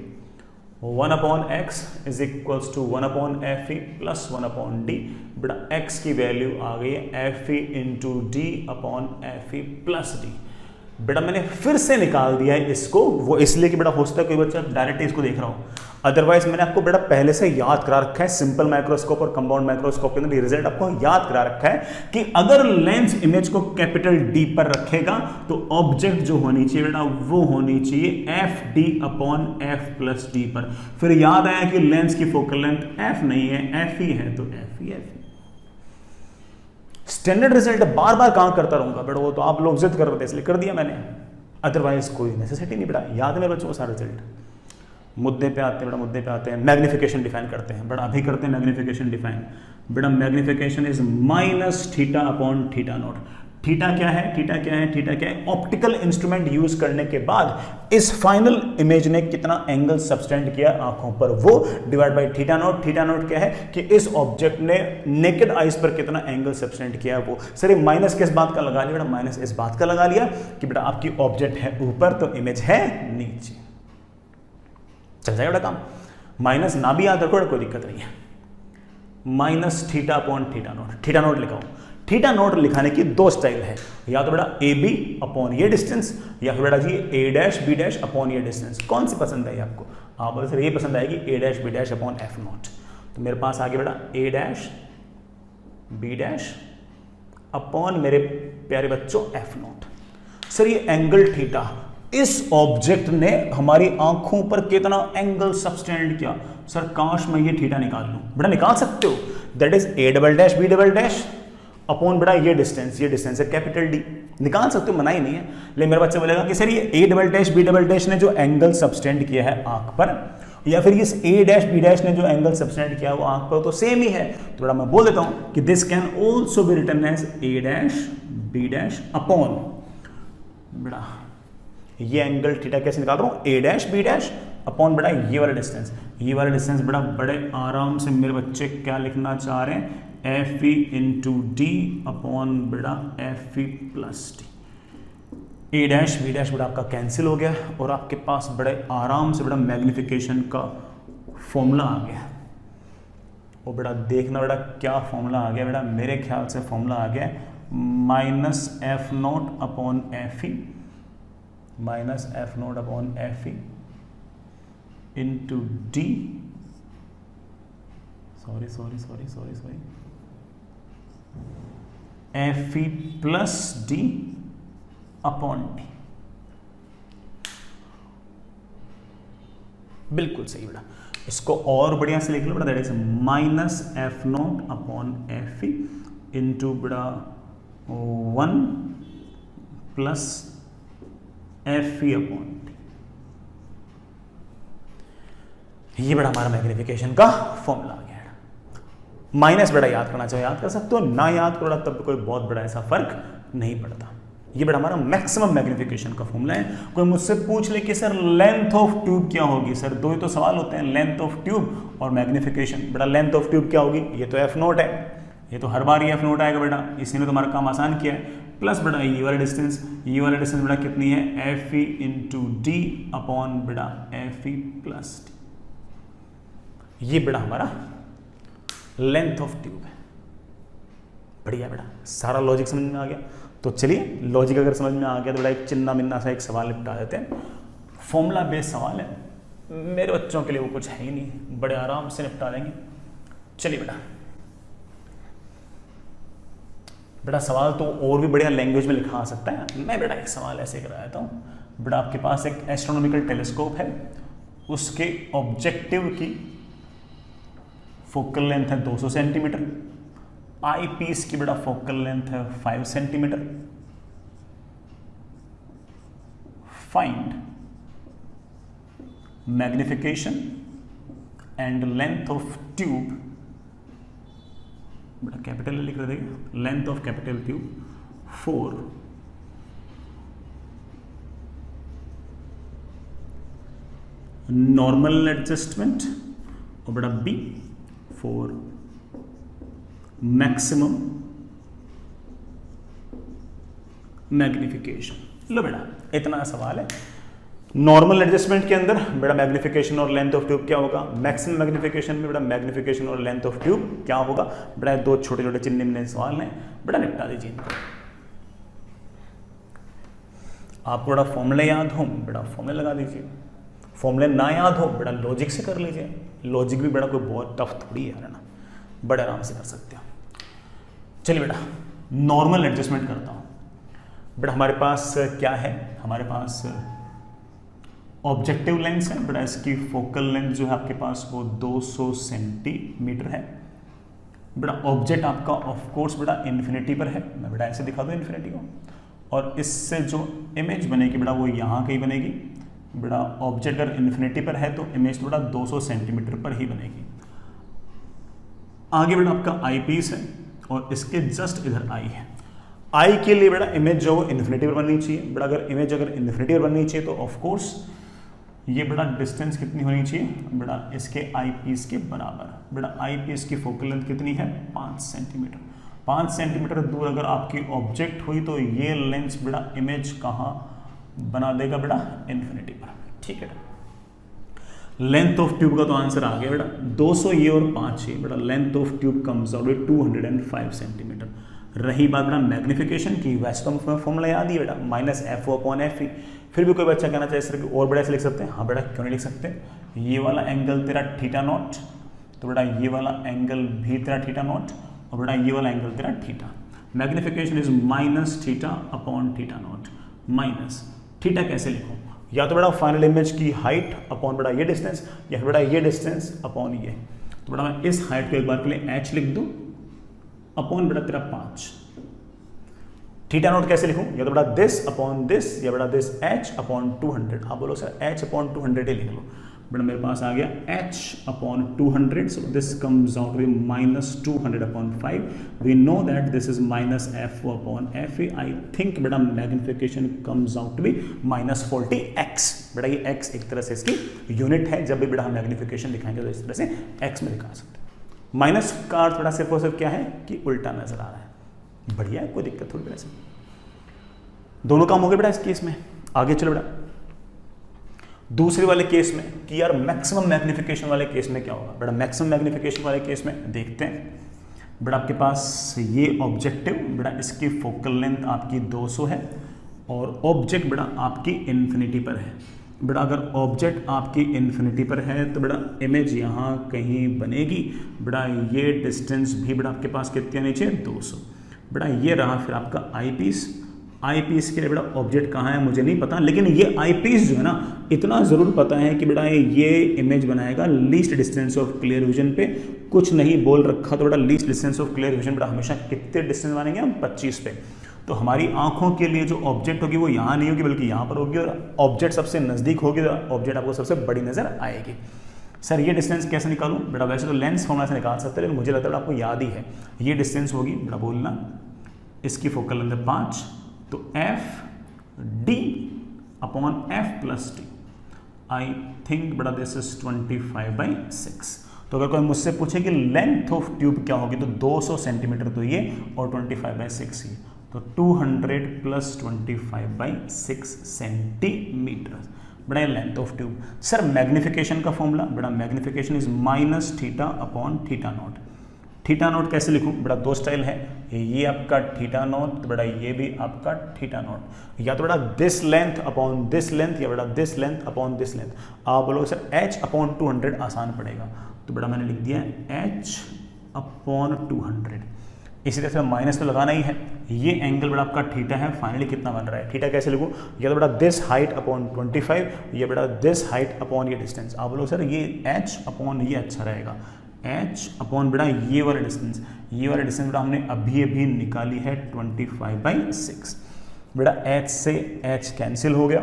1/x is equals to 1/Fe plus 1/d. बेटा x की value आ गई है Fe into d upon Fe plus d। बेटा मैंने फिर से निकाल दिया है इसको, वो इसलिए कि बेटा हो सकता है कोई बच्चा डायरेक्ट इसको देख रहा हो, अदरवाइज मैंने आपको बेटा पहले से याद करा रखा है। सिंपल माइक्रोस्कोप और कंपाउंड माइक्रोस्कोप के अंदर रिजल्ट आपको याद करा रखा है कि अगर लेंस इमेज को कैपिटल डी पर रखेगा तो ऑब्जेक्ट जो होनी चाहिए बेटा वो होनी चाहिए F D upon F plus D पर। फिर याद आया कि लेंस की फोकल लेंथ एफ नहीं है, एफ ही है, तो एफ ही एफ। स्टैंडर्ड रिजल्ट बार बार कहां करता रहूंगा बेटा, वो तो आप लोग जिद कर रहे थे इसलिए कर दिया मैंने, अदरवाइज कोई नेसेसिटी नहीं बेटा। याद है बच्चों को सारा रिजल्ट। मुद्दे पे आते हैं बेटा, मुद्दे पे आते हैं। मैग्निफिकेशन डिफाइन करते हैं बेटा, अभी करते हैं मैग्निफिकेशन डिफाइन। बेटा magnification is minus theta upon theta not. Theta क्या है? थीटा क्या है? थीटा क्या है? ऑप्टिकल इंस्ट्रूमेंट यूज करने के बाद इस फाइनल इमेज ने कितना एंगल सबटेंड किया आंखों पर, वो divide by theta naught. Theta not क्या है कि इस ऑब्जेक्ट ने नेकेड आइज पर कितना एंगल सबटेंड किया वो। सर ये माइनस किस बात का लगा लिया बेटा? माइनस इस बात का लगा लिया कि बेटा आपकी ऑब्जेक्ट है ऊपर तो इमेज है नीचे। चल जाएगा बेटा काम। माइनस ना भी याद रखो कोई दिक्कत नहीं है। Minus theta upon theta not. Theta nought लिखाओ। थीटा नॉट लिखाने की दो स्टाइल है, या तो बेटा ए बी अपॉन ये डिस्टेंस, या फिर बेटा जी A dash B dash upon ये डिस्टेंस। कौन सी पसंद आई आपको? आप बोले सर ये पसंद आएगी A dash B dash upon F not. तो मेरे पास आ गया बेटा A dash B dash upon मेरे प्यारे बच्चों एफ नॉट। सर ये एंगल थीटा इस ऑब्जेक्ट ने हमारी आंखों पर कितना एंगल सबटेंड किया। सर काश मैं ये थीटा निकाल लूं। बेटा निकाल सकते हो, that is A double dash B double dash upon बेटा ये डिस्टेंस है कैपिटल डी। निकाल सकते हो, मना ही नहीं है। लेकिन मेरा बच्चा बोलेगा कि सर ये A double dash B double dash ने जो एंगल सबटेंड किया है आंख पर या फिर इस ए डैश बी डैश ने जो एंगल सब्सटेंड किया वो आंख पर तो सेम ही है, तो बड़ा मैं बोल देता हूं कि this can also be written as A dash B dash upon बड़ा ये एंगल थीटा कैसे निकाल रहा हूं, A dash B dash upon बड़ा ये वाला डिस्टेंस, ये वाला डिस्टेंस बड़ा बड़े आराम से मेरे बच्चे क्या लिखना चाह रहे हैं, F E into D upon बड़ा एफ ई प्लस डी। ए डैश बी डैश बड़ा आपका कैंसिल हो गया और आपके पास बड़े आराम से बड़ा मैग्निफिकेशन का फॉर्मूला आ गया। और बड़ा देखना बड़ा क्या फॉर्मूला आ गया, बड़ा मेरे ख्याल से फॉर्मूला आ गया minus F not upon F E, minus F not upon F E into D, sorry F E plus D upon D. बिल्कुल सही बेटा, इसको और बढ़िया से लिख लो बेटा, that is minus F not upon F E into बड़ा 1 प्लस एफ ई अपॉन डी। ये बड़ा हमारा मैग्निफिकेशन का फॉर्मूला आ गया। माइनस बड़ा याद करना चाहिए, याद कर सकते हो, ना याद करो तब कोई बहुत बड़ा ऐसा फर्क नहीं पड़ता। ये बड़ा हमारा मैक्सिमम मैग्निफिकेशन का फॉर्मूला है। कोई मुझसे पूछ ले कि सर लेंथ ऑफ ट्यूब क्या होगी, सर दो ही तो सवाल होते हैं, लेंथ ऑफ ट्यूब और मैग्निफिकेशन। बड़ा लेंथ ऑफ ट्यूब क्या होगी, ये तो एफ नोट है, ये तो हर बार ये एफ नोट आएगा बेटा, इसी ने तुम्हारा काम आसान किया है। प्लस बड़ा ये वाला डिस्टेंस, ये वाला डिस्टेंस बड़ा कितनी है, F E into D upon बड़ा एफ ई प्लस डी। ये बड़ा हमारा लेंथ ऑफ ट्यूब है। बढ़िया बेटा, सारा लॉजिक समझ में आ गया। तो चलिए लॉजिक अगर समझ में आ गया तो बड़ा एक चिन्ना मिन्ना सा एक सवाल निपटा देते हैं। फॉर्मूला बेस्ड सवाल है, मेरे बच्चों के लिए वो कुछ है ही नहीं, बड़े आराम से निपटा देंगे। चलिए बेटा सवाल तो और भी बढ़िया लैंग्वेज में लिखा आ सकता है। मैं बेटा एक सवाल ऐसे कराया था, बेटा आपके पास एक एस्ट्रोनॉमिकल टेलीस्कोप है, उसके ऑब्जेक्टिव की फोकल लेंथ है 200 सेंटीमीटर, आई पीस की बड़ा फोकल लेंथ है 5 centimetre. Find magnification and length of tube, बड़ा कैपिटल लिख रहे थे, length of capital tube 4 normal adjustment और बड़ा बी 4 मैक्सिमम मैग्निफिकेशन। लो बेटा इतना सवाल है। नॉर्मल एडजस्टमेंट के अंदर बेटा मैग्निफिकेशन और लेंथ ऑफ ट्यूब क्या होगा, मैक्सिमम मैग्निफिकेशन में बेटा मैग्निफिकेशन और लेंथ ऑफ ट्यूब क्या होगा। बेटा दो छोटे छोटे चिन्ह सवाल हैं, बेटा निपटा दीजिए इनको। आपको बड़ा फॉर्मूले याद हो बेटा फॉर्मूले लगा दीजिए, फॉर्मूले ना याद हो बेटा लॉजिक से कर लीजिए। लॉजिक भी बेटा कोई बहुत टफ थोड़ी है ना, बड़े आराम से कर सकते हो। चलिए बेटा नॉर्मल एडजस्टमेंट करता हूँ। बेटा हमारे पास क्या है, हमारे पास ऑब्जेक्टिव लेंस है बेटा, इसकी फोकल लेंथ जो है आपके पास वो 200 सेंटीमीटर है। बेटा ऑब्जेक्ट आपका ऑफ कोर्स बेटा इन्फिनिटी पर है, मैं बेटा ऐसे दिखा दूँ इन्फिनिटी को, और इससे जो इमेज बनेगी बेटा वो यहाँ कहीं बनेगी। बेटा ऑब्जेक्ट अगर इन्फिनिटी पर है तो इमेज बेटा 200 सेंटीमीटर पर ही बनेगी। आगे बेटा आपका आई पीस है और इसके जस्ट इधर आई है। आई के लिए बेटा इमेज जो इन्फिनिटी पर बननी चाहिए। बेटा अगर इमेज इन्फिनिटी पर बननी चाहिए तो ऑफ कोर्स ये बेटा डिस्टेंस कितनी होनी चाहिए बेटा इसके आई पीस के बराबर। बेटा आई पीस की फोकल लेंथ कितनी है 5 सेंटीमीटर। 5 सेंटीमीटर दूर अगर आपकी ऑब्जेक्ट हुई तो ये लेंस बेटा इमेज कहाँ बना देगा बेटा इन्फिनिटी पर। ठीक है लेंथ ऑफ ट्यूब का तो आंसर आ गया बेटा 200 ये और 5 ये। बेटा length of tube comes out with 205 centimetre. रही बात बेटा मैग्निफिकेशन की, वैसे तो हमें फॉर्मूला याद ही बेटा minus F O upon F E. फिर भी कोई बच्चा कहना चाहिए सर कि और बड़ा से लिख सकते हैं, हाँ बेटा क्यों नहीं लिख सकते। ये वाला एंगल तेरा थीटा नॉट, तो बेटा ये वाला एंगल भी तेरा थीटा नॉट, और बेटा ये वाला एंगल तेरा theta. Magnification is minus theta upon theta not. Minus theta कैसे लिखूँ, या तो बेटा फाइनल इमेज की हाइट अपॉन बेटा ये डिस्टेंस, या फिर बेटा ये डिस्टेंस अपॉन ये। तो बेटा मैं इस हाइट को एक बार के लिए h लिख दूं अपॉन बेटा तेरा 5। थीटा नोट कैसे लिखूं, या तो बेटा दिस अपॉन दिस, या बेटा दिस h अपॉन 200। आप बोलो सर h अपॉन 200 ही लिख लो। बेटा मेरे पास आ गया h upon 200, so this comes out be minus 200 upon 5. We know that this is minus FO upon FA. I think बेटा magnification comes out be minus 40x. बेटा ये x एक तरह से इसकी यूनिट है. जब भी बेटा हम मैग्निफिकेशन दिखाएंगे तो इस तरह से x में दिखा सकते हैं. माइनस का अर्थ थोड़ा सिर्फ और सिर्फ क्या है कि उल्टा नजर आ रहा है. बढ़िया है, कोई दिक्कत थोड़ी बेटा से. दोनों काम हो गए बेटा इस केस में. आगे चलो बेटा दूसरे वाले केस में कि यार मैक्सिमम मैग्निफिकेशन वाले केस में क्या होगा. बेटा मैक्सिमम मैग्निफिकेशन वाले केस में देखते हैं. बेटा आपके पास ये ऑब्जेक्टिव, बेटा इसकी फोकल लेंथ आपकी 200 है और ऑब्जेक्ट बेटा आपकी इन्फिनिटी पर है. बेटा अगर ऑब्जेक्ट आपकी इन्फिनिटी पर है तो बेटा इमेज यहाँ कहीं बनेगी. बेटा ये डिस्टेंस भी बेटा आपके पास कितने नीचे 200. बेटा ये रहा फिर आपका आई पीस. आई पीस के लिए बेटा ऑब्जेक्ट कहाँ है मुझे नहीं पता, लेकिन ये आई पीस जो है ना इतना ज़रूर पता है कि बेटा ये इमेज बनाएगा least distance of clear vision पे. कुछ नहीं बोल रखा तो बेटा least distance of clear vision बेटा हमेशा कितने डिस्टेंस मानेंगे हम 25 पे. तो हमारी आंखों के लिए जो ऑब्जेक्ट होगी वो यहाँ नहीं होगी बल्कि यहाँ पर होगी और ऑब्जेक्ट सबसे नज़दीक होगी तो ऑब्जेक्ट आपको सबसे बड़ी नज़र आएगी. सर ये डिस्टेंस कैसे निकालूं. बेटा वैसे तो लेंस फॉर्मूला से निकाल सकते हैं लेकिन मुझे लगता है आपको याद ही है. ये डिस्टेंस होगी बेटा बोलना, इसकी फोकल लेंथ 5 तो FD upon F plus D. आई थिंक बेटा दिस इज 25/6. तो अगर कोई मुझसे पूछे कि लेंथ ऑफ ट्यूब क्या होगी तो 200 सेंटीमीटर तो ये और 25/6 ये, तो 200 प्लस 25/6 सेंटीमीटर बेटा length of tube. Sir magnification का फॉर्मूला बेटा magnification is minus theta upon theta not. Theta not कैसे लिखूं बेटा दो स्टाइल है. ये आपका थीटा नॉट तो बेटा ये भी आपका थीटा नॉट. या तो बेटा this length upon this length या बेटा this length upon this length. आप बोलोगे सर h अपॉन 200 आसान पड़ेगा तो बेटा मैंने लिख दिया h अपॉन 200. इसी तरह से माइनस तो लगाना ही है. ये एंगल बेटा आपका थीटा है. फाइनली कितना बन रहा है थीटा कैसे लिखूं. या तो बेटा दिस हाइट अपॉन 25 या बेटा दिस हाइट अपॉन ये डिस्टेंस. आप बोलो सर ये h अपॉन ये अच्छा रहेगा. h अपॉन बेटा ये वाला डिस्टेंस, ये वाला डिस्टेंस बेटा हमने अभी निकाली है 25/6. बेटा h से h कैंसिल हो गया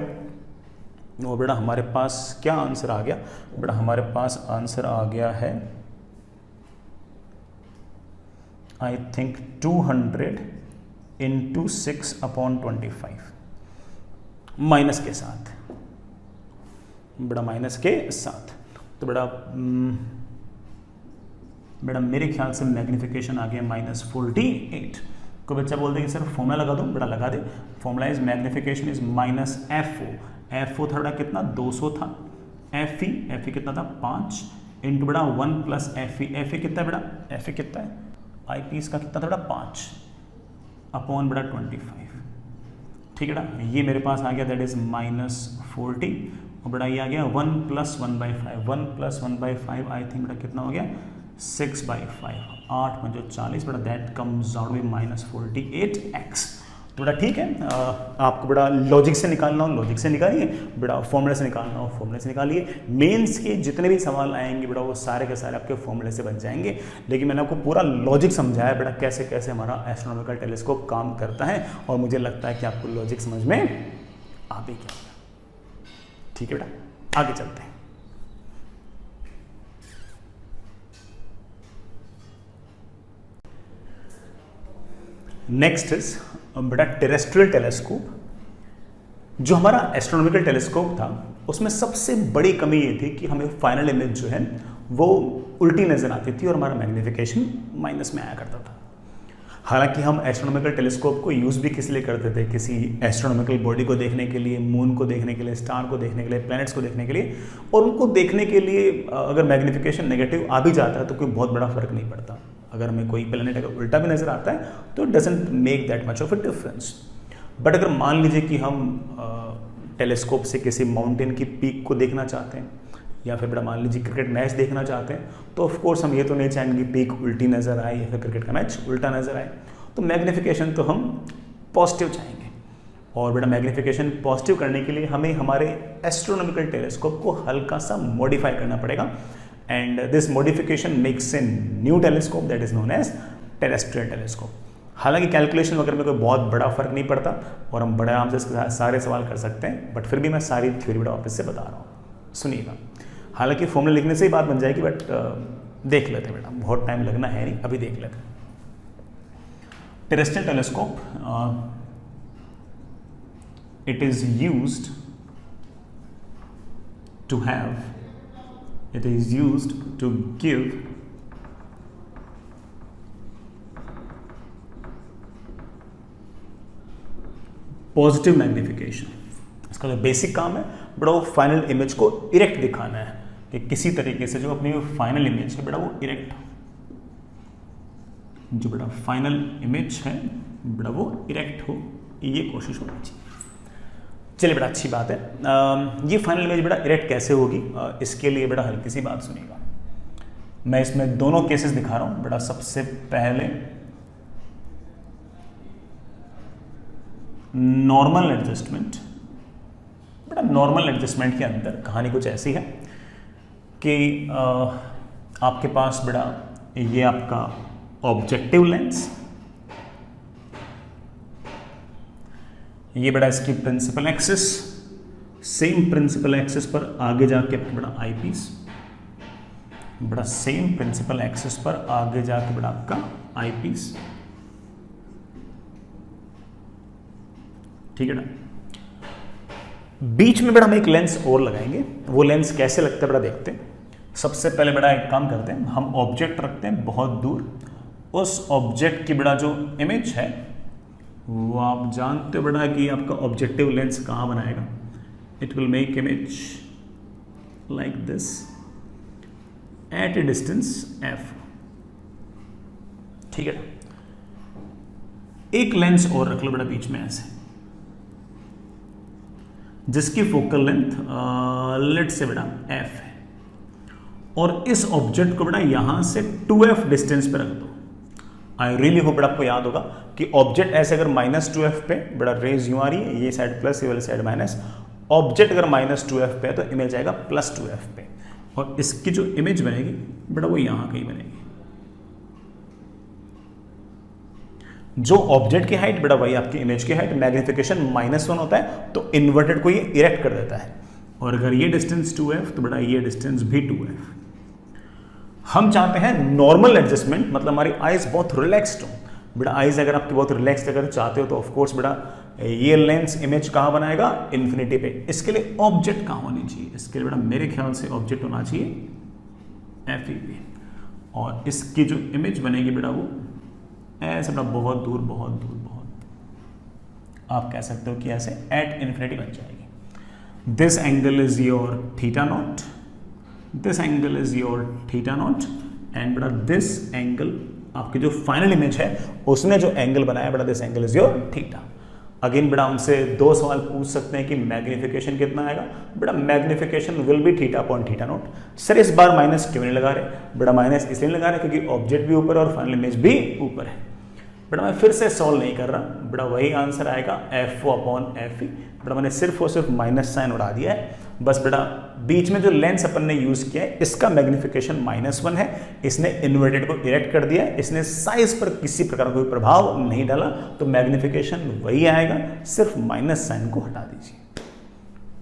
और बेटा हमारे पास क्या आंसर आ गया. बेटा हमारे पास आंसर आ गया है I think 200 into 6 upon 25 minus के साथ. बेटा माइनस के साथ तो बेटा बेटा मेरे ख्याल से मैग्निफिकेशन आ गया -48. कोई बच्चा बोलते हैं कि सर फॉर्मूला लगा दूं. बेटा लगा दे. Formula is magnification is minus FO था बेटा कितना 200 था. FE कितना था 5 इंटू बेटा 1 प्लस FE कितना है बेटा FE कितना है आई पीस का कितना था बेटा 5 अपॉन बेटा 25. ठीक है बेटा ये मेरे पास आ गया दैट इज -40 और बेटा ये आ गया 1 प्लस 1/5. 1 प्लस 1/5 आई थिंक बेटा कितना हो गया 6/5. 8 5 40 बेटा that comes out by -48x. तो बेटा ठीक है. आपको बेटा लॉजिक से निकालना हो लॉजिक से निकालिए, बेटा फॉर्मूले से निकालना हो फॉर्मूले से निकालिए. मेंस के जितने भी सवाल आएंगे बेटा वो सारे के सारे आपके फॉर्मूले से बन जाएंगे. लेकिन मैंने आपको पूरा लॉजिक समझाया बेटा कैसे कैसे हमारा एस्ट्रोनॉमिकल टेलीस्कोप काम करता है और मुझे लगता है कि आपको लॉजिक समझ में आ भी गया. ठीक है बेटा आगे चलते हैं. नेक्स्ट इज बेटा टेरेस्ट्रियल टेलीस्कोप. जो हमारा एस्ट्रोनॉमिकल टेलीस्कोप था उसमें सबसे बड़ी कमी ये थी कि हमें फाइनल इमेज जो है वो उल्टी नजर आती थी और हमारा मैग्निफिकेशन माइनस में आया करता था. हालांकि हम एस्ट्रोनॉमिकल टेलीस्कोप को यूज़ भी किस लिए करते थे, किसी एस्ट्रोनॉमिकल बॉडी को देखने के लिए, मून को देखने के लिए, स्टार को देखने के लिए, प्लैनेट्स को देखने के लिए. और उनको देखने के लिए अगर मैग्निफिकेशन नेगेटिव आ भी जाता है तो कोई बहुत बड़ा फर्क नहीं पड़ता. अगर हमें कोई प्लैनेट अगर उल्टा भी नजर आता है तो it doesn't make that much of a difference. But अगर मान लीजिए कि हम टेलीस्कोप से किसी माउंटेन की पीक को देखना चाहते हैं या फिर बेटा मान लीजिए क्रिकेट मैच देखना चाहते हैं तो ऑफ कोर्स हम ये तो नहीं चाहेंगे कि पीक उल्टी नजर आए या फिर क्रिकेट का मैच उल्टा नजर आए. तो मैग्निफिकेशन तो हम पॉजिटिव चाहेंगे और बेटा मैग्निफिकेशन पॉजिटिव करने के लिए हमें हमारे एस्ट्रोनॉमिकल टेलीस्कोप को हल्का सा मॉडिफाई करना पड़ेगा. And this modification makes a new telescope that is known as terrestrial telescope. हालांकि कैलकुलेशन वगैरह में कोई बहुत बड़ा फर्क नहीं पड़ता और हम बड़े आराम से सारे सवाल कर सकते हैं. बट फिर भी मैं सारी थ्योरी बेटा वापस से बता रहा हूँ. सुनिएगा हालांकि फॉर्मूला लिखने से ही बात बन जाएगी, बट देख लेते हैं बेटा, बहुत टाइम लगना है नहीं, अभी देख लेते हैं। Terrestrial telescope, it is used to give positive magnification. इसका जो बेसिक काम है बड़ा वो फाइनल इमेज को इरेक्ट दिखाना है, कि किसी तरीके से जो अपनी फाइनल इमेज है बड़ा वो इरेक्ट, जो बड़ा फाइनल इमेज है बड़ा वो इरेक्ट हो, ये कोशिश होनी चाहिए। चलिए बेटा, अच्छी बात है। ये फाइनल इमेज बेटा इरेक्ट कैसे होगी, इसके लिए बेटा हल्की सी बात सुनिएगा। मैं इसमें दोनों केसेस दिखा रहा हूं बेटा। सबसे पहले नॉर्मल एडजस्टमेंट। बेटा नॉर्मल एडजस्टमेंट के अंदर कहानी कुछ ऐसी है कि आपके पास बेटा ये आपका ऑब्जेक्टिव लेंस, ये बेटा इसकी principal axis, same principal axis पर आगे जाके बड़ा आई पीस, बड़ा सेम प्रिंसिपल एक्सिस पर आगे जाके बड़ा आपका आई पीस, ठीक है ना। बीच में बड़ा हम एक लेंस और लगाएंगे। वो लेंस कैसे लगता है बड़ा देखते हैं। सबसे पहले बड़ा एक काम करते हैं, हम ऑब्जेक्ट रखते हैं बहुत दूर, उस ऑब्जेक्ट की बड़ा जो इमेज है वो आप जानते हो बड़ा कि आपका ऑब्जेक्टिव लेंस कहाँ बनाएगा। It will make image like this eight A distance F, ठीक है ना। एक लेंस और रख लो बड़ा बीच में ऐसे, जिसकी फोकल लेंथ लेट से बड़ा f है, और इस ऑब्जेक्ट को बड़ा यहां से 2f डिस्टेंस पे रख दो। आई रियली होप बड़ा आपको याद होगा कि ऑब्जेक्ट ऐसे अगर -2f पे बड़ा रेज यूं आ रही है, ये साइड प्लस, ये वाली साइड माइनस। ऑब्जेक्ट अगर -2f पे है तो इमेज आएगा +2f पे, और इसकी जो इमेज बनेगी बड़ा वो यहां कहीं बनेगी। जो ऑब्जेक्ट की हाइट बेटा वही आपकी इमेज की हाइट, मैग्निफिकेशन -1 होता है तो इन्वर्टेड को ये इरेक्ट कर देता है। और अगर ये डिस्टेंस 2f तो बेटा ये डिस्टेंस भी 2f। हम चाहते हैं नॉर्मल एडजस्टमेंट, मतलब हमारी आईज बहुत रिलैक्स्ड हो। बेटा आईज अगर आपकी बहुत रिलैक्स्ड अगर चाहते हो तो ऑफकोर्स बेटा ये लेंस इमेज कहाँ बनाएगा, इन्फिनिटी पे। इसके लिए ऑब्जेक्ट कहाँ होनी चाहिए, इसके लिए बेटा मेरे ख्याल से ऑब्जेक्ट होना चाहिए FE पे, और इसकी जो इमेज बनेगी बेटा वो ऐसे बड़ा बहुत दूर बहुत दूर बहुत, आप कह सकते हो कि ऐसे एट इन्फिनिटी बन जाएगी। This angle is your theta naught, this angle is your theta naught, and बेटा दिस एंगल आपकी जो फाइनल इमेज है उसने जो एंगल बनाया बेटा this angle is your theta. Again बेटा उनसे 2 सवाल पूछ सकते हैं कि मैग्निफिकेशन कितना आएगा। बेटा magnification will be theta upon theta not. Sir इस बार माइनस क्यों नहीं लगा रहे, बेटा माइनस इसलिए लगा रहे क्योंकि ऑब्जेक्ट भी ऊपर है और फाइनल इमेज भी ऊपर है। बेटा मैं फिर से सॉल्व नहीं कर रहा, बेटा वही आंसर आएगा FO अपॉन FE। बेटा मैंने सिर्फ और सिर्फ माइनस साइन उड़ा दिया है बस। बेटा बीच में जो लेंस अपन ने यूज किया है इसका मैग्निफिकेशन -1 है, इसने इन्वर्टेड को इरेक्ट कर दिया है, इसने साइज पर किसी प्रकार का कोई प्रभाव नहीं डाला, तो मैग्निफिकेशन वही आएगा, सिर्फ माइनस साइन को हटा दीजिए।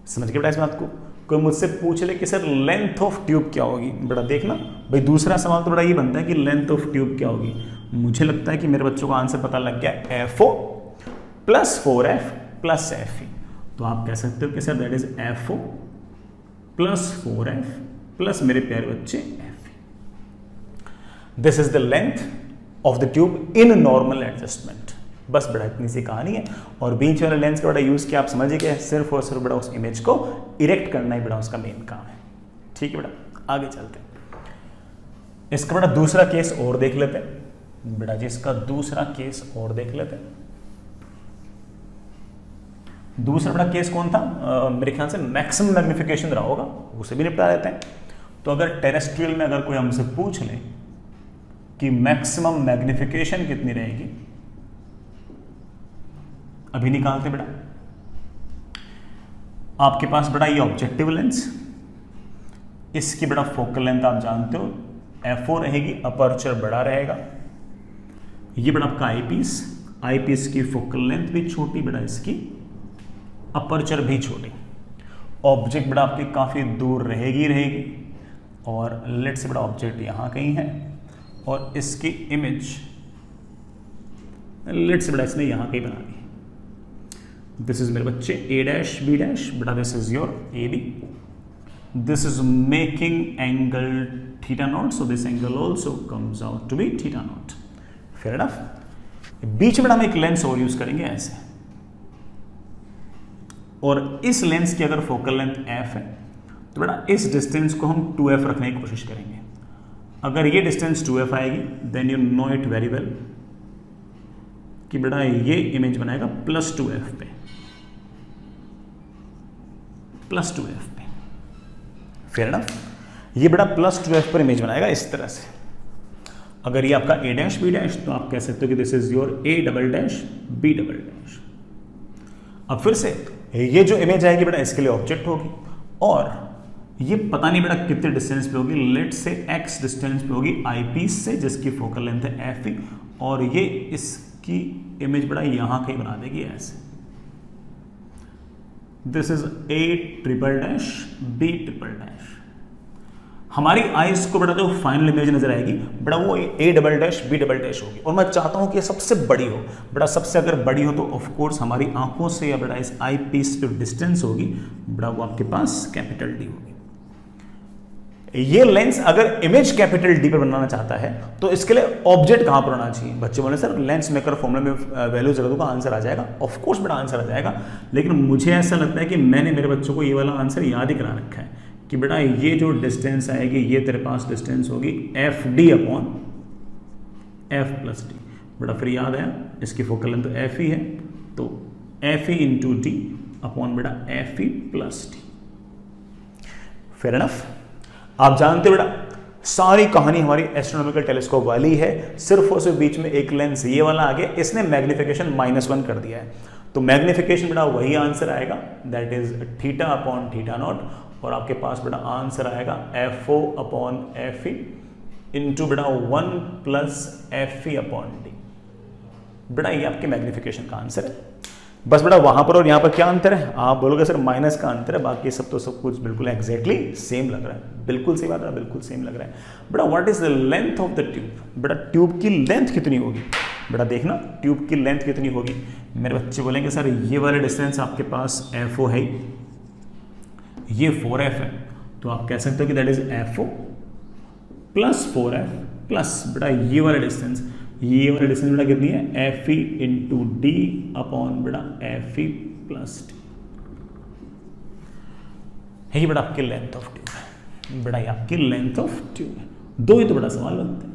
समझ गए बेटा इस बात को। कोई मुझसे पूछ ले कि सर लेंथ ऑफ ट्यूब क्या होगी, बेटा देखना भाई दूसरा सवाल तो बड़ा ये बनता है कि लेंथ ऑफ ट्यूब क्या होगी। मुझे लगता है कि मेरे बच्चों को आंसर पता लग गया, FO + 4F + FE। तो आप कह सकते हो कि sir that is FO + 4F plus मेरे प्यारे बच्चे FE। This is the length of the tube in normal adjustment. बस बड़ा इतनी सी कहानी है, और बीच वाले लेंस का बड़ा यूज किया आप समझिए कि सिर्फ और सिर्फ बड़ा उस इमेज को इरेक्ट करना ही बड़ा उसका मेन काम है। ठीक है बेटा, आगे चलते हैं। इसका बड़ा दूसरा केस और देख लेते हैं बेटा जी, इसका दूसरा केस और देख लेते हैं। दूसरा बड़ा केस कौन था, मेरे ख्याल से मैक्सिमम मैग्निफिकेशन रहा होगा, उसे भी निपटा देते हैं। तो अगर टेरेस्ट्रियल में अगर कोई हमसे पूछ ले कि मैक्सिमम मैग्निफिकेशन कितनी रहेगी, अभी निकालते बेटा। आपके पास बड़ा ये ऑब्जेक्टिव लेंस, इसकी बड़ा फोकल लेंथ आप जानते हो FO रहेगी, अपर्चर बड़ा रहेगा। ये बड़ा आपका आई पीस की फोकल लेंथ भी छोटी, बड़ा इसकी अपर्चर भी छोटी। ऑब्जेक्ट बड़ा आपकी काफी दूर रहेगी। और लेट से बड़ा ऑब्जेक्ट यहाँ कहीं है और इसकी इमेज लेट से बड़ा इसने यहाँ कहीं बना दी। दिस इज मेरे बच्चे ए डैश बी डैश, बड़ा this is your A B, this is making angle theta naught, so this angle also comes out to be theta naught. Fair enough. बीच में हम एक लेंस और यूज करेंगे ऐसे, और इस लेंस की अगर फोकल लेंथ f है तो बेटा इस डिस्टेंस को हम 2f रखने की कोशिश करेंगे। अगर ये डिस्टेंस 2f आएगी then you know it very well कि बेटा ये इमेज बनाएगा +2f पे, +2f पे। Fair enough. ये बेटा +2f पर इमेज बनाएगा इस तरह से। अगर ये आपका a डैश b डैश तो आप कह सकते हो कि this is your a double dash b double dash. अब फिर से ये जो इमेज आएगी बेटा इसके लिए ऑब्जेक्ट होगी, और ये पता नहीं बेटा कितने डिस्टेंस पे होगी, लेट से x डिस्टेंस पे होगी आई पीस से जिसकी फोकल लेंथ है f, और ये इसकी इमेज बेटा यहां कहीं बना देगी ऐसे। This is a triple dash b triple dash. हमारी आईज को बेटा जो फाइनल इमेज नजर आएगी बेटा वो a double dash b double dash होगी, और मैं चाहता हूं कि ये सबसे बड़ी हो। बेटा सबसे अगर बड़ी हो तो ऑफ कोर्स हमारी आंखों से या बेटा इस आई पीस जो डिस्टेंस होगी बेटा वो आपके पास कैपिटल D होगी। ये लेंस अगर इमेज कैपिटल D पर बनाना चाहता है तो इसके लिए ऑब्जेक्ट कहां पर होना चाहिए? बच्चे बोले सर लेंस मेकर फॉर्मूला में वैल्यू जरूर का आंसर आ जाएगा। ऑफ कोर्स बेटा आंसर आ जाएगा, लेकिन मुझे ऐसा लगता है कि मैंने मेरे बच्चों को ये वाला आंसर याद ही करा रखा है कि बेटा ये जो डिस्टेंस आएगी ये तेरे पास डिस्टेंस होगी FD upon F plus D। बेटा फिर याद है इसकी फोकल लेंथ तो F ही है, तो F इंटू D अपॉन बेटा F plus D। Fair enough. आप जानते हो बेटा सारी कहानी हमारी एस्ट्रोनॉमिकल टेलीस्कोप वाली है, सिर्फ और सिर्फ बीच में एक लेंस ये वाला आ गया, इसने मैग्निफिकेशन -1 कर दिया है, तो मैग्निफिकेशन बेटा वही आंसर आएगा that is theta upon theta not, और आपके पास बेटा आंसर आएगा FO अपॉन FE इंटू बेटा 1 प्लस FE अपॉन D। बेटा ये आपके मैग्निफिकेशन का आंसर है। बस बेटा वहां पर और यहां पर क्या अंतर है? आप बोलोगे सर माइनस का अंतर है, बाकी सब तो सब कुछ बिल्कुल एग्जैक्टली सेम लग रहा है। बिल्कुल सही बात है, बिल्कुल सेम लग रहा है। बेटा what is the length of the tube? बेटा ट्यूब की लेंथ कितनी होगी? बेटा देखना ट्यूब की लेंथ कितनी होगी। मेरे बच्चे बोलेंगे सर ये वाला डिस्टेंस आपके पास FO है, ये 4F है, तो आप कह सकते हो कि that is FO plus 4F plus बेटा ये वाला डिस्टेंस बेटा कितनी है? FE इंटू D अपॉन बेटा FE प्लस D। ये बेटा आपकी लेंथ ऑफ ट्यूब है। बेटा ये आपकी लेंथ ऑफ ट्यूब है। दो ही तो बड़ा सवाल बनते हैं,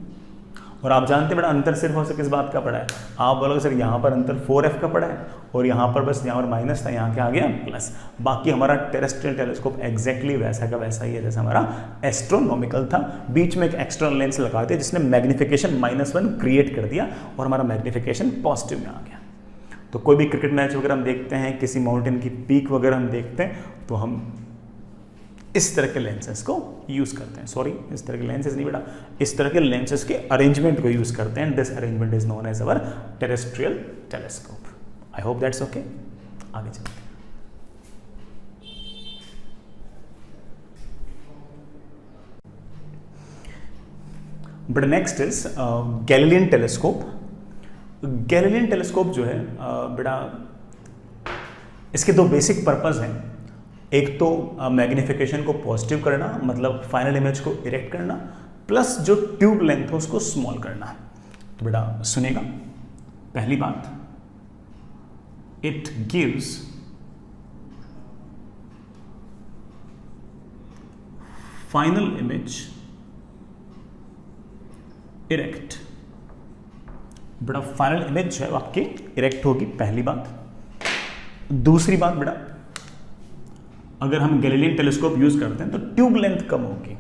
और आप जानते हैं बेटा अंतर सिर्फ और सिर्फ किस बात का पड़ा है? आप बोलोगे सर यहाँ पर अंतर 4F का पड़ा है, और यहाँ पर बस यहाँ पर माइनस था, यहाँ क्या आ गया प्लस। बाकी हमारा टेरेस्ट्रियल टेलीस्कोप एग्जैक्टली वैसा का वैसा ही है जैसा हमारा एस्ट्रोनॉमिकल था। बीच में एक एक्सटर्नल लेंस लगा दिया जिसने मैग्निफिकेशन -1 क्रिएट कर दिया, और हमारा मैग्निफिकेशन पॉजिटिव में आ गया। तो कोई भी क्रिकेट मैच वगैरह हम देखते हैं, किसी माउंटेन की पीक वगैरह हम देखते हैं, तो हम इस तरह के लेंसेज को यूज करते हैं। सॉरी, इस तरह के लेंसेज नहीं बेटा, इस तरह के लेंसेज के अरेंजमेंट को यूज करते हैं। This arrangement is known as our terrestrial telescope. I hope that's okay. आगे चलते हैं। But next is Galilean telescope. Galilean telescope जो है बेटा इसके दो बेसिक पर्पस हैं। एक तो मैग्निफिकेशन को पॉजिटिव करना, मतलब फाइनल इमेज को इरेक्ट करना, प्लस जो ट्यूब लेंथ है उसको स्मॉल करना। तो बेटा सुनेगा, पहली बात, it gives final image erect. बेटा फाइनल इमेज है आपकी इरेक्ट होगी, पहली बात। दूसरी बात बेटा, अगर हम गैलीलियन टेलीस्कोप यूज करते हैं तो ट्यूब लेंथ कम होगी।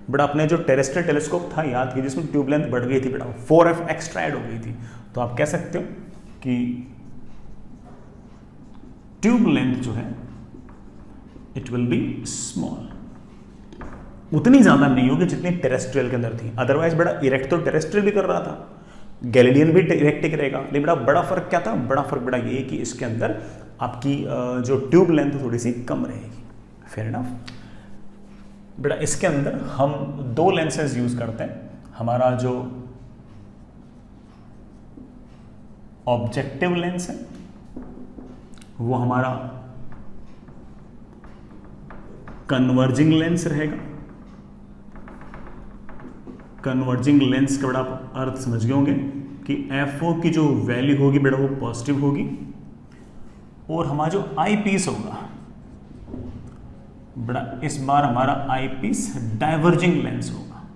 बेटा अपने जो टेरेस्ट्रियल टेलीस्कोप था याद कीजिए, जिसमें ट्यूब लेंथ बढ़ गई थी बेटा, 4F एक्स्ट्रा ऐड हो गई थी, तो आप कह सकते हो कि ट्यूब लेंथ जो है इट विल बी स्मॉल, उतनी ज्यादा नहीं होगी जितनी टेरेस्ट्रियल के अंदर थी। अदरवाइज बेटा इरेक्ट तो टेरेस्ट्रियल भी कर रहा था, गैलीलियन भी इरेक्ट ही करेगा, लेकिन बेटा बड़ा फर्क क्या था? बड़ा फर्क बेटा ये कि इसके अंदर आपकी जो ट्यूब लेंथ थोड़ी सी कम रहेगी। Fair enough. बेटा इसके अंदर हम दो लेंसेज यूज करते हैं। हमारा जो ऑब्जेक्टिव लेंस है वो हमारा कन्वर्जिंग लेंस रहेगा। कन्वर्जिंग लेंस का बड़ा आप अर्थ समझ गए होंगे कि FO की जो वैल्यू होगी बेटा वो पॉजिटिव होगी, और हमारा जो आई पीस होगा बेटा इस बार हमारा आई पीस डाइवर्जिंग लेंस होगा।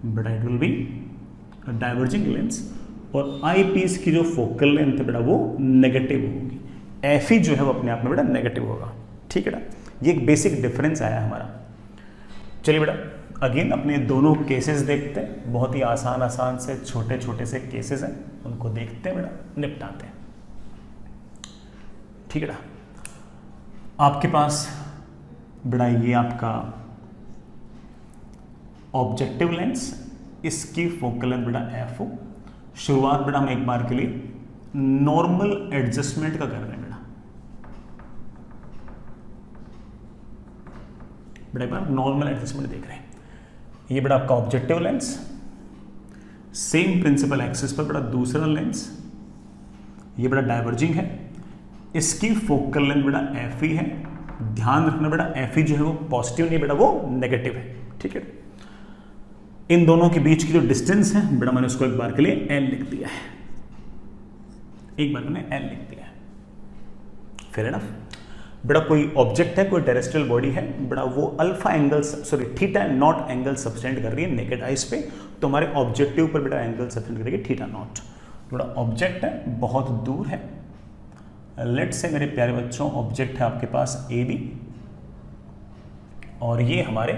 बेटा it will B diverging lens, और आई पीस की जो फोकल लेंथ है बेटा वो नेगेटिव होगी। FE जो है वो अपने आप में बेटा नेगेटिव होगा। ठीक है बेटा, ये एक बेसिक डिफरेंस आया हमारा। चलिए बेटा अगेन अपने दोनों केसेस देखते हैं। बहुत ही आसान से छोटे छोटे से केसेस हैं, उनको देखते हैं बेटा, निपटाते हैं। ठीक है बेटा, आपके पास बेटा ये आपका ऑब्जेक्टिव लेंस, इसकी फोकल लेंथ बेटा FO। शुरुआत बेटा हम एक बार के लिए नॉर्मल एडजस्टमेंट का कर रहे हैं बेटा। एक बार नॉर्मल एडजस्टमेंट देख रहे हैं। ये बेटा आपका objective lens, same principal axis पर बेटा दूसरा लेंस, ये बेटा डाइवर्जिंग है, इसकी फोकल लेंथ बेटा FE है। ध्यान रखना बेटा FE जो है वो पॉजिटिव नहीं बेटा, वो नेगेटिव है। ठीक है, इन दोनों के बीच की जो डिस्टेंस है बेटा मैंने उसको एक बार के लिए L लिख दिया है, एक बार मैंने L लिख दिया है। Fair enough. बेटा कोई ऑब्जेक्ट है, कोई टेरेस्ट्रियल बॉडी है बेटा, वो alpha angle theta naught angle subtend कर रही है नेकेड आइज पे, तो हमारे ऑब्जेक्टिव पर बेटा एंगल सब्सटेंड करेगी थीटा नॉट। बेटा ऑब्जेक्ट है, बहुत दूर है। लेट से मेरे प्यारे बच्चों ऑब्जेक्ट है आपके पास AB, और ये हमारे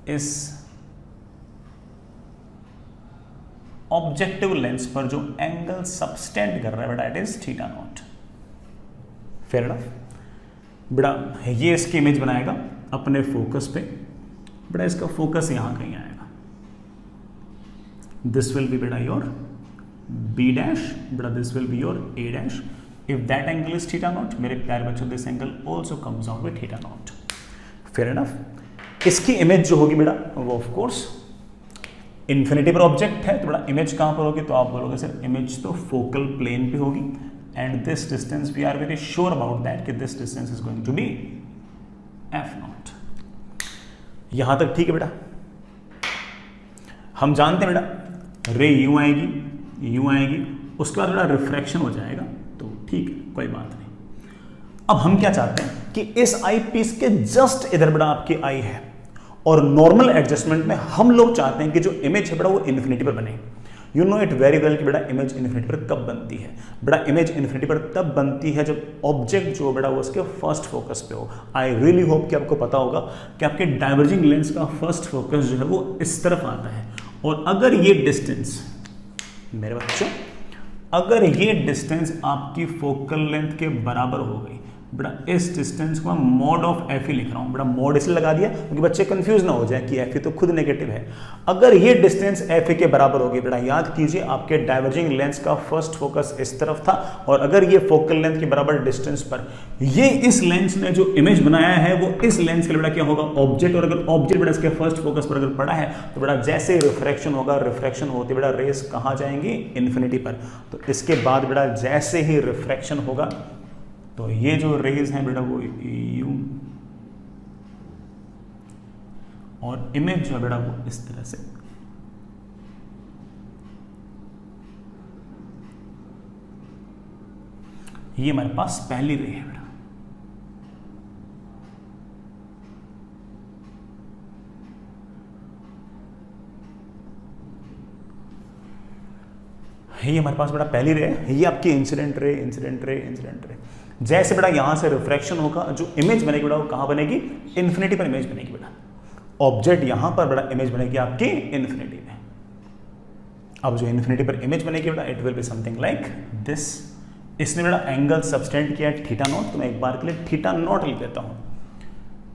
इस ऑब्जेक्टिव लेंस पर जो एंगल सब्सटेंड कर रहा है बेटा it is theta naught. Fair enough. बेटा ये इसकी इमेज बनाएगा अपने फोकस पे। बेटा इसका फोकस यहां कहीं आएगा। दिस विल बी बेटा योर B डैश, बेटा this will be your A dash. If that angle is theta not, मेरे प्यारे बच्चों this angle also comes out with theta naught. Fair enough. इसकी इमेज जो होगी बेटा वो ऑफ कोर्स इन्फिनिटी पर ऑब्जेक्ट है, तो बड़ा इमेज कहां पर होगी, तो आप बोलोगे सर इमेज तो फोकल प्लेन पे होगी, and this distance we are very sure about that कि this distance is going to be F0। यहां तक ठीक है बेटा। हम जानते हैं बेटा रे यूं आएगी, उसके बाद बेटा रिफ्रैक्शन हो जाएगा, तो ठीक है कोई बात नहीं। अब हम क्या चाहते हैं कि इस आई पीस के जस्ट इधर बेटा आपकी आई है, और नॉर्मल एडजस्टमेंट में हम लोग चाहते हैं कि जो इमेज है बेटा वो इन्फिनिटी पर बने। You know it very well कि बेटा इमेज इन्फिनिटी पर कब बनती है। बेटा इमेज इन्फिनिटी पर तब बनती है जब ऑब्जेक्ट जो बेटा वो उसके फर्स्ट फोकस पे हो। आई रियली होप कि आपको पता होगा कि आपके डाइवर्जिंग लेंस का फर्स्ट फोकस जो है वो इस तरफ आता है, और अगर ये डिस्टेंस मेरे बच्चों, अगर ये डिस्टेंस आपकी फोकल लेंथ के बराबर हो गई बेटा, इस डिस्टेंस को मैं मॉड ऑफ FE लिख रहा हूं बेटा। मॉड इसलिए लगा दिया क्योंकि बच्चे कंफ्यूज ना हो जाए कि FE तो खुद नेगेटिव है। अगर ये डिस्टेंस FE के बराबर होगी बेटा, याद कीजिए आपके डाइवर्जिंग लेंस का फर्स्ट फोकस इस तरफ था, और अगर ये फोकल लेंथ के बराबर डिस्टेंस पर ये इस लेंस ने जो इमेज बनाया है वो इस लेंस के लिए बेटा क्या होगा, ऑब्जेक्ट। और अगर ऑब्जेक्ट बेटा इसके फर्स्ट फोकस पर अगर पड़ा है तो बेटा जैसे रिफ्रैक्शन होगा, रिफ्रैक्शन होते बेटा रेस कहां जाएंगी, इन्फिनिटी पर। तो इसके बाद बेटा जैसे ही रिफ्रैक्शन होगा तो ये जो रेज हैं बेटा वो यूं, और इमेज जो है बेटा वो इस तरह से। ये हमारे पास पहली रे है बेटा। ये हमारे पास बेटा पहली रे है। ये आपकी incident ray, incident ray, incident ray. जैसे बेटा यहां से रिफ्रैक्शन होगा, जो इमेज बनेगी बेटा वो कहां बनेगी, इन्फिनिटी पर इमेज बनेगी बेटा। ऑब्जेक्ट यहां पर बेटा इमेज बनेगी आपकी इन्फिनिटी में। अब जो इन्फिनिटी पर इमेज बनेगी बेटा it will be something like this. इसने बेटा एंगल सब्सटेंड किया थीटा नॉट, तो मैं एक बार के लिए थीटा नॉट लिख देता हूं।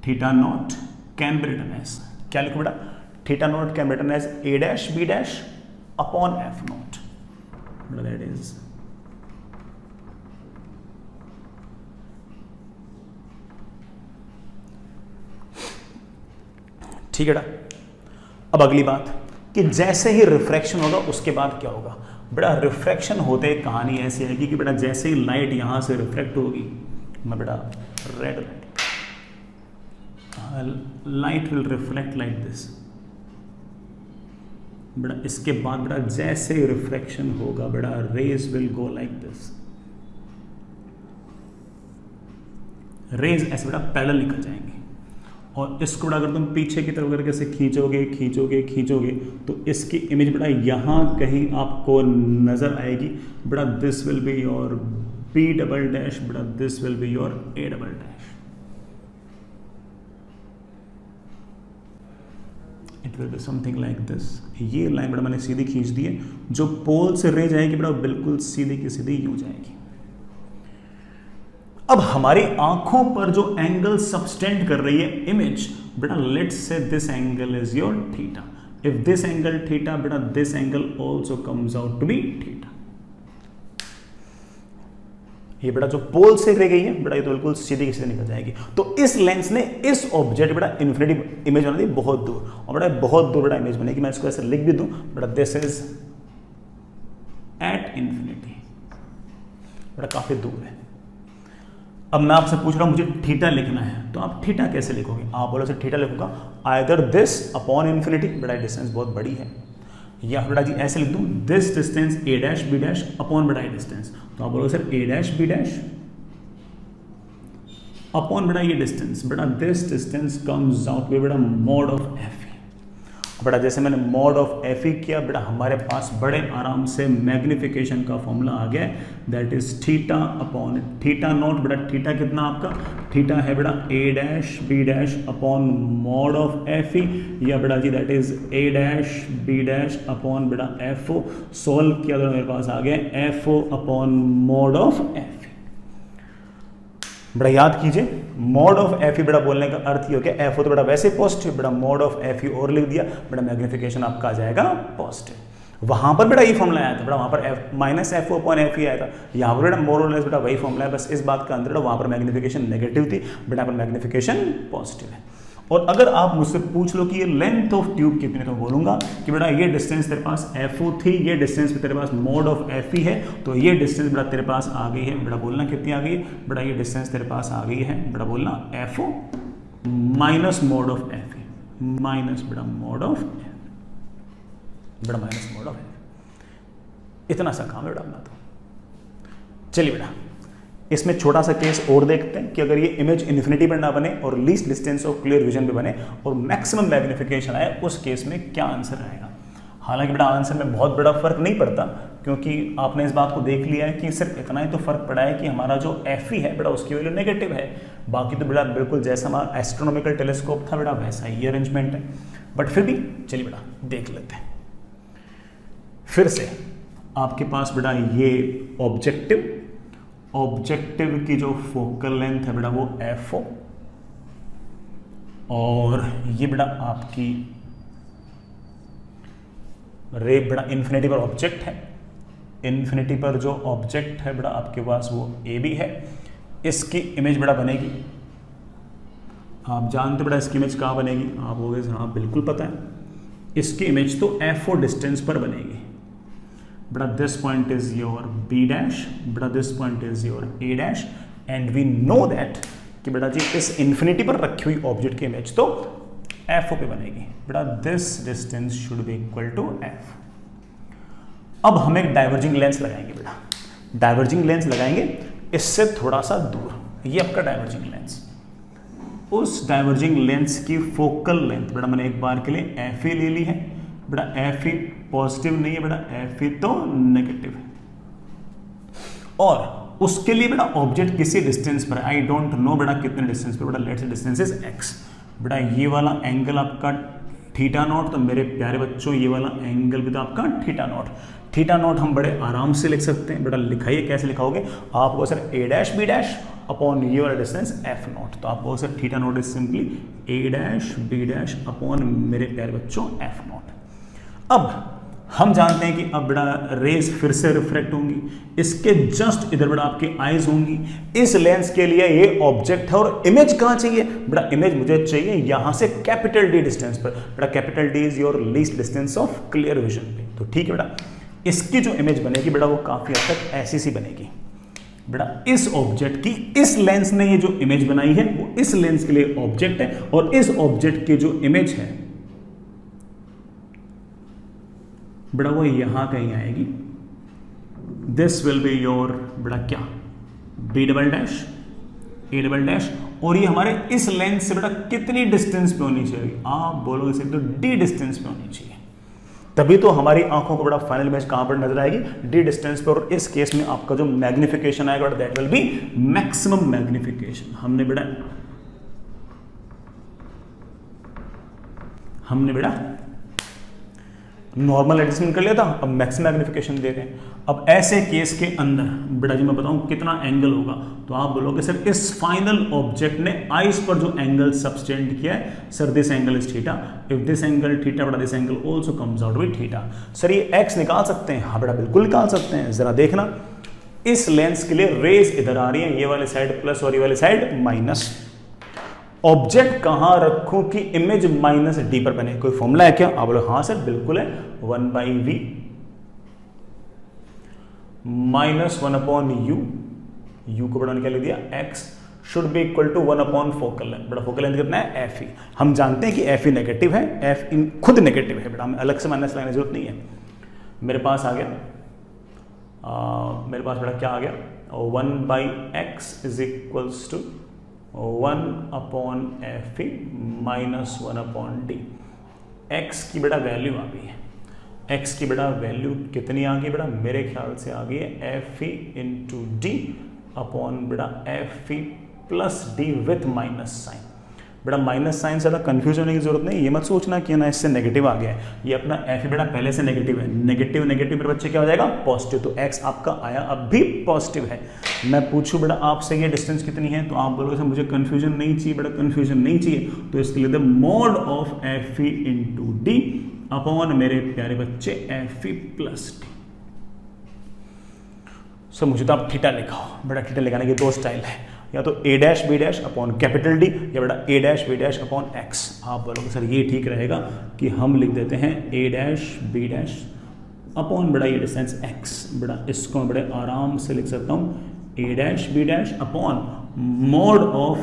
Theta naught can be written as, क्या लिखो बेटा, theta naught can be written as A dash B dash upon F naught. That is ठीक है ना। अब अगली बात कि जैसे ही रिफ्रैक्शन होगा उसके बाद क्या होगा बेटा, रिफ्रैक्शन होते कहानी ऐसी आएगी कि बेटा जैसे ही लाइट यहां से रिफ्रैक्ट होगी, मैं बेटा red light will reflect like this बेटा, इसके बाद बेटा जैसे ही रिफ्रैक्शन होगा बेटा rays will go like this, rays ऐसे बेटा पैरेलल निकल जाएंगे और इसको बेटा अगर तुम पीछे की तरफ करके ऐसे खींचोगे खींचोगे खींचोगे तो इसकी इमेज बेटा यहां कहीं आपको नजर आएगी बेटा, this will be your B double dash बेटा, this will be your A double dash, it will be something like this. ये लाइन बेटा मैंने सीधी खींच दी है, जो पोल से रेज आएगी बेटा बिल्कुल सीधी की सीधी यूं जाएगी। अब हमारी आंखों पर जो एंगल सबस्टेंड कर रही है इमेज बेटा, let's say this angle is your theta, if this angle theta बेटा this angle also comes out to be theta. ये बेटा जो पोल से रह गई है बेटा, ये तो बिल्कुल सीधी की सीधी निकल जाएगी। तो इस लेंस ने इस ऑब्जेक्ट बेटा इन्फिनिटी इमेज बना दी बहुत दूर, और बेटा बहुत दूर बेटा इमेज बनेगी। मैं इसको ऐसे लिख भी दूं बेटा, दिस इज एट इन्फिनिटी, बेटा काफी दूर है। अब मैं आपसे पूछ रहा हूं मुझे थीटा लिखना है, तो आप थीटा कैसे लिखोगे? आप बोलो सर थीटा लिखूंगा आइदर दिस अपॉन इन्फिनिटी, बेटा डिस्टेंस बहुत बड़ी है, या बेटा जी ऐसे लिख दूं this distance A dash B dash upon बेटा डिस्टेंस, तो आप बोलो sir A dash B dash upon बेटा ये डिस्टेंस, बेटा this distance comes out with बेटा मॉड ऑफ एफ। बेटा जैसे मैंने मॉड ऑफ एफ ई किया बेटा, हमारे पास बड़े आराम से मैग्निफिकेशन का फॉर्मूला आ गया, that is theta upon theta not. बेटा थीटा कितना आपका, थीटा है बेटा A dash B dash upon mod of F E, या बेटा जी that is A dash B dash upon बेटा एफ ओ। सोल्व किया तो मेरे पास आ गया F O upon mod of F. बेटा याद कीजिए मॉड ऑफ एफ ई बेटा बोलने का अर्थ ये हो गया, एफ ओ तो बेटा वैसे पॉजिटिव, बेटा मॉड ऑफ एफ ई और लिख दिया बेटा, मैग्निफिकेशन आपका आ जाएगा पॉजिटिव। वहां पर बेटा ये फॉर्मूला आया था बेटा, वहां पर F minus F O upon F E आया था, यहाँ पर बेटा मोर और लेस बेटा वही फॉर्मूला है, बस इस बात का अंदर वहां पर मैग्निफिकेशन नेगेटिव थी, बेटा यहाँ पर मैग्निफिकेशन पॉजिटिव है। और अगर आप मुझसे पूछ लो कि ये लेंथ ऑफ ट्यूब कितनी है, तो बोलूंगा कि बेटा ये डिस्टेंस तेरे पास एफ ओ थी, ये डिस्टेंस तेरे पास मोड ऑफ एफ ई है, तो ये डिस्टेंस बेटा तेरे पास आ गई है, बेटा बोलना कितनी आ गई है, बेटा ये डिस्टेंस तेरे पास आ गई है, बेटा बोलना F O minus mod of F E, minus बेटा मोड ऑफ एफ, बेटा माइनस मोड ऑफ एफ। इतना सा काम है बेटा अपना। तो चलिए बेटा इसमें छोटा सा केस और देखते हैं कि अगर ये इमेज इन्फिनिटी पर ना बने और least distance of clear vision पे बने और मैक्सिमम मैग्निफिकेशन आए, उस केस में क्या आंसर आएगा। हालांकि बेटा आंसर में बहुत बड़ा फर्क नहीं पड़ता, क्योंकि आपने इस बात को देख लिया है कि सिर्फ इतना ही तो फर्क पड़ा है कि हमारा जो एफ ई है बेटा उसकी वैल्यू नेगेटिव है, बाकी तो बेटा बिल्कुल जैसा हमारा एस्ट्रोनॉमिकल टेलीस्कोप था बेटा वैसा ही अरेंजमेंट है। बट फिर भी चलिए बेटा देख लेते हैं फिर से। आपके पास बेटा ये ऑब्जेक्टिव की जो फोकल लेंथ है बेटा वो एफ ओ, और ये बेटा आपकी रे बेटा इन्फिनिटी पर ऑब्जेक्ट है, इन्फिनिटी पर जो ऑब्जेक्ट है बेटा आपके पास वो ए बी है। इसकी इमेज बेटा बनेगी, आप जानते बेटा इसकी इमेज कहाँ बनेगी, आप बोलोगे हाँ बिल्कुल पता है, इसकी इमेज तो एफ ओ डिस्टेंस पर बनेगी बेटा। This point is your B dash, बेटा this point is your A dash, and we know that कि बेटा जी इस इन्फिनिटी पर रखी हुई ऑब्जेक्ट की इमेज तो एफ ओ पे बनेगी बेटा। This distance should be equal to F. अब हम एक डाइवर्जिंग लेंस लगाएंगे बेटा, डाइवर्जिंग लेंस लगाएंगे इससे थोड़ा सा दूर, ये आपका डाइवर्जिंग लेंस। उस डाइवर्जिंग लेंस की फोकल लेंथ बेटा मैंने एक बार के लिए एफ ई ले ली है बेटा, एफ ई पॉजिटिव नहीं है बेटा, एफ ई तो नेगेटिव है, और उसके लिए बेटा ऑब्जेक्ट किसी डिस्टेंस पर, आई डोंट नो बेटा कितने डिस्टेंस पर, बेटा लेट्स से डिस्टेंस इज एक्स। बेटा ये वाला एंगल आपका थीटा नॉट, तो मेरे प्यारे बच्चों ये वाला एंगल भी तो आपका थीटा नॉट। थीटा नॉट हम बड़े आराम से लिख सकते हैं बेटा, लिखाइए कैसे लिखाओगे आप, वो sir A dash B dash upon ये वाला डिस्टेंस एफ नॉट, तो आप वो sir theta naught is simply A dash B dash upon मेरे प्यारे बच्चों एफ नॉट। अब हम जानते हैं कि अब बेटा रेज फिर से रिफ्लेक्ट होंगी, इसके जस्ट इधर बेटा आपकी आईज होंगी। इस लेंस के लिए ये ऑब्जेक्ट है और इमेज कहाँ चाहिए बेटा? इमेज मुझे चाहिए यहां से कैपिटल डी डिस्टेंस पर। बेटा capital D is your least distance of clear vision पे। तो ठीक है बेटा, इसकी जो इमेज बनेगी बेटा वो काफी हद तक ऐसी सी बनेगी बेटा। इस ऑब्जेक्ट की, इस लेंस ने ये जो इमेज बनाई है वो इस लेंस के लिए ऑब्जेक्ट है, और इस ऑब्जेक्ट की जो इमेज है बेटा वो यहां कहीं आएगी। दिस विल बी योर बेटा क्या, B double dash, A double dash, और ये हमारे इस लेंस से बेटा कितनी डिस्टेंस पे होनी चाहिए? आप बोलोगे सिर्फ तो डी डिस्टेंस पे होनी चाहिए, तभी तो हमारी आंखों को बड़ा फाइनल इमेज कहां पर नजर आएगी? डी डिस्टेंस पर। और इस केस में आपका जो मैग्निफिकेशन आएगा that will be maximum magnification. हमने बेटा नॉर्मल एडजस्टमेंट कर लिया था, अब मैक्सिमम मैग्निफिकेशन दे रहे हैं। अब ऐसे केस के अंदर बेटा जी मैं बताऊं कितना एंगल होगा, तो आप बोलोगे सर इस फाइनल ऑब्जेक्ट ने आइस पर जो एंगल सबस्टेंड किया है sir, this angle is theta. If this angle theta बेटा, this angle also comes out with theta. Sir ये एक्स निकाल सकते हैं? हाँ बेटा बिल्कुल निकाल सकते हैं। जरा देखना, इस लेंस के लिए रेज इधर आ रही है, ये वाली साइड प्लस और ये वाली साइड माइनस। ऑब्जेक्ट कहां रखूं कि इमेज माइनस डी पर बने? कोई फॉर्मूला है क्या? आप बोलो हाँ सर बिल्कुल है, 1/v माइनस 1/u, u को बड़ा निकाल दिया, x should be equal to 1 focal length. बड़ा फोकल लेंथ कितना है? Fe। हम जानते हैं कि Fe नेगेटिव है, F इन खुद नेगेटिव है बेटा, हमें अलग से माइनस लगाने की जरूरत नहीं है। मेरे पास आ गया, मेरे पास बेटा क्या आ गया, 1/x is equals to 1/Fe minus 1/d। x की बेटा वैल्यू आ गई है, x की बेटा वैल्यू कितनी आ गई बेटा? मेरे ख्याल से आ गई है Fe इंटू डी अपॉन बेटा Fe plus D with minus sign. बेटा माइनस साइन से ज़्यादा कंफ्यूज होने की जरूरत नहीं, ये मत सोचना कि ना इससे नेगेटिव आ गया है, ये अपना Fe बेटा पहले से नेगेटिव है, नेगेटिव नेगेटिव मेरे बच्चे क्या हो जाएगा? पॉजिटिव। तो x आपका आया अब भी पॉजिटिव है। मैं पूछूं बेटा आपसे ये डिस्टेंस कितनी है, तो आप बोलोगे सर मुझे कंफ्यूजन नहीं चाहिए बेटा, कंफ्यूजन नहीं चाहिए, तो इसके लिए mode of Fe into D upon मेरे प्यारे बच्चे Fe प्लस डी। सर मुझे तो आप थीटा लिखाओ बेटा, थीटा लिखाने के दो स्टाइल है, या तो a dash b dash upon capital D, या बेटा a dash b dash upon x। आप बोलोगे सर ये ठीक रहेगा कि हम लिख देते हैं a dash b dash upon बेटा ये डिस्टेंस x। बेटा इसको मैं बड़े आराम से लिख सकता हूँ a dash b dash upon mode of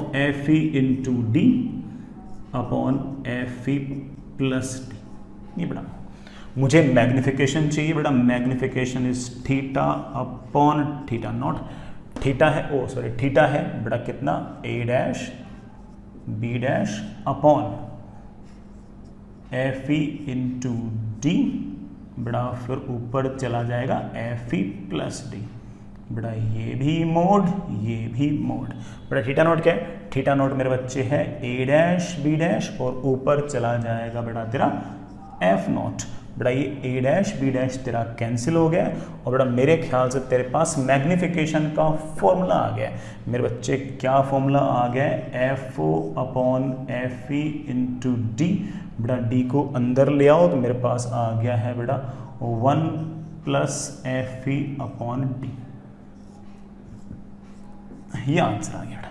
Fe into D upon Fe plus D. ये बेटा मुझे मैग्निफिकेशन चाहिए बेटा, magnification is theta upon theta not. Theta है, ओ सॉरी थीटा है बेटा कितना? a dash b dash upon Fe into D, बेटा फिर ऊपर चला जाएगा Fe प्लस डी। बेटा ये भी मोड, ये भी मोड। बेटा थीटा नोट क्या है? थीटा नोट मेरे बच्चे है a डैश b डैश और ऊपर चला जाएगा बेटा तेरा f नोट। बेटा ये a डैश b डैश तेरा कैंसिल हो गया, और बेटा मेरे ख्याल से तेरे पास मैग्निफिकेशन का फॉर्मूला आ गया। मेरे बच्चे क्या फॉर्मूला आ गया? FO upon Fe into D. बेटा डी को अंदर ले आओ तो मेरे पास आ गया है बेटा 1 प्लस Fe अपॉन डी। ये आंसर आ गया बेटा।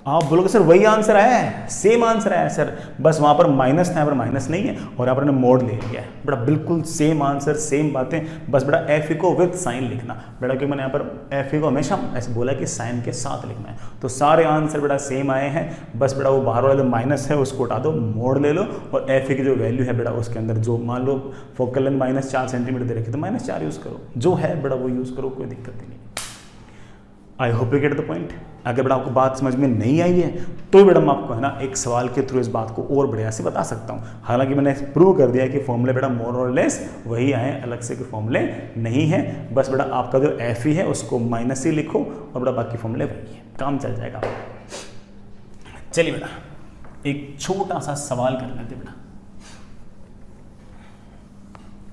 आप बोलोगे सर वही आंसर आया है, सेम आंसर आया है सर, बस वहां पर माइनस था, यहाँ पर माइनस नहीं है, और यहाँ पर मोड ले लिया है। बेटा बिल्कुल सेम आंसर, सेम बातें, बस बेटा Fe को विद साइन लिखना बेटा, क्योंकि मैंने यहाँ पर Fe को हमेशा ऐसे बोला कि साइन के साथ लिखना है। तो सारे आंसर बेटा सेम आए हैं, बस बेटा वो बाहर वाला जो माइनस है उसको हटा दो, मोड ले लो, और Fe की जो वैल्यू है बेटा उसके अंदर जो मान लो फोकल लेंथ माइनस 4 सेंटीमीटर दे रखी, तो -4 यूज़ करो, जो है बेटा वो यूज़ करो, कोई दिक्कत नहीं। आई hope you get the point. अगर बेटा आपको बात समझ में नहीं आई है तो बेटा मैं आपको है ना एक सवाल के थ्रू इस बात को और बढ़िया से बता सकता हूँ। हालांकि मैंने प्रूव कर दिया कि फॉर्मूले बेटा मोर और लेस वही आए, अलग से कोई फॉर्मूले नहीं है। बस बेटा आपका जो Fe है उसको माइनस ही लिखो, और बेटा बाकी फॉर्मूले वही है, काम चल जाएगा। चलिए बेटा एक छोटा सा सवाल कर लेते बेटा,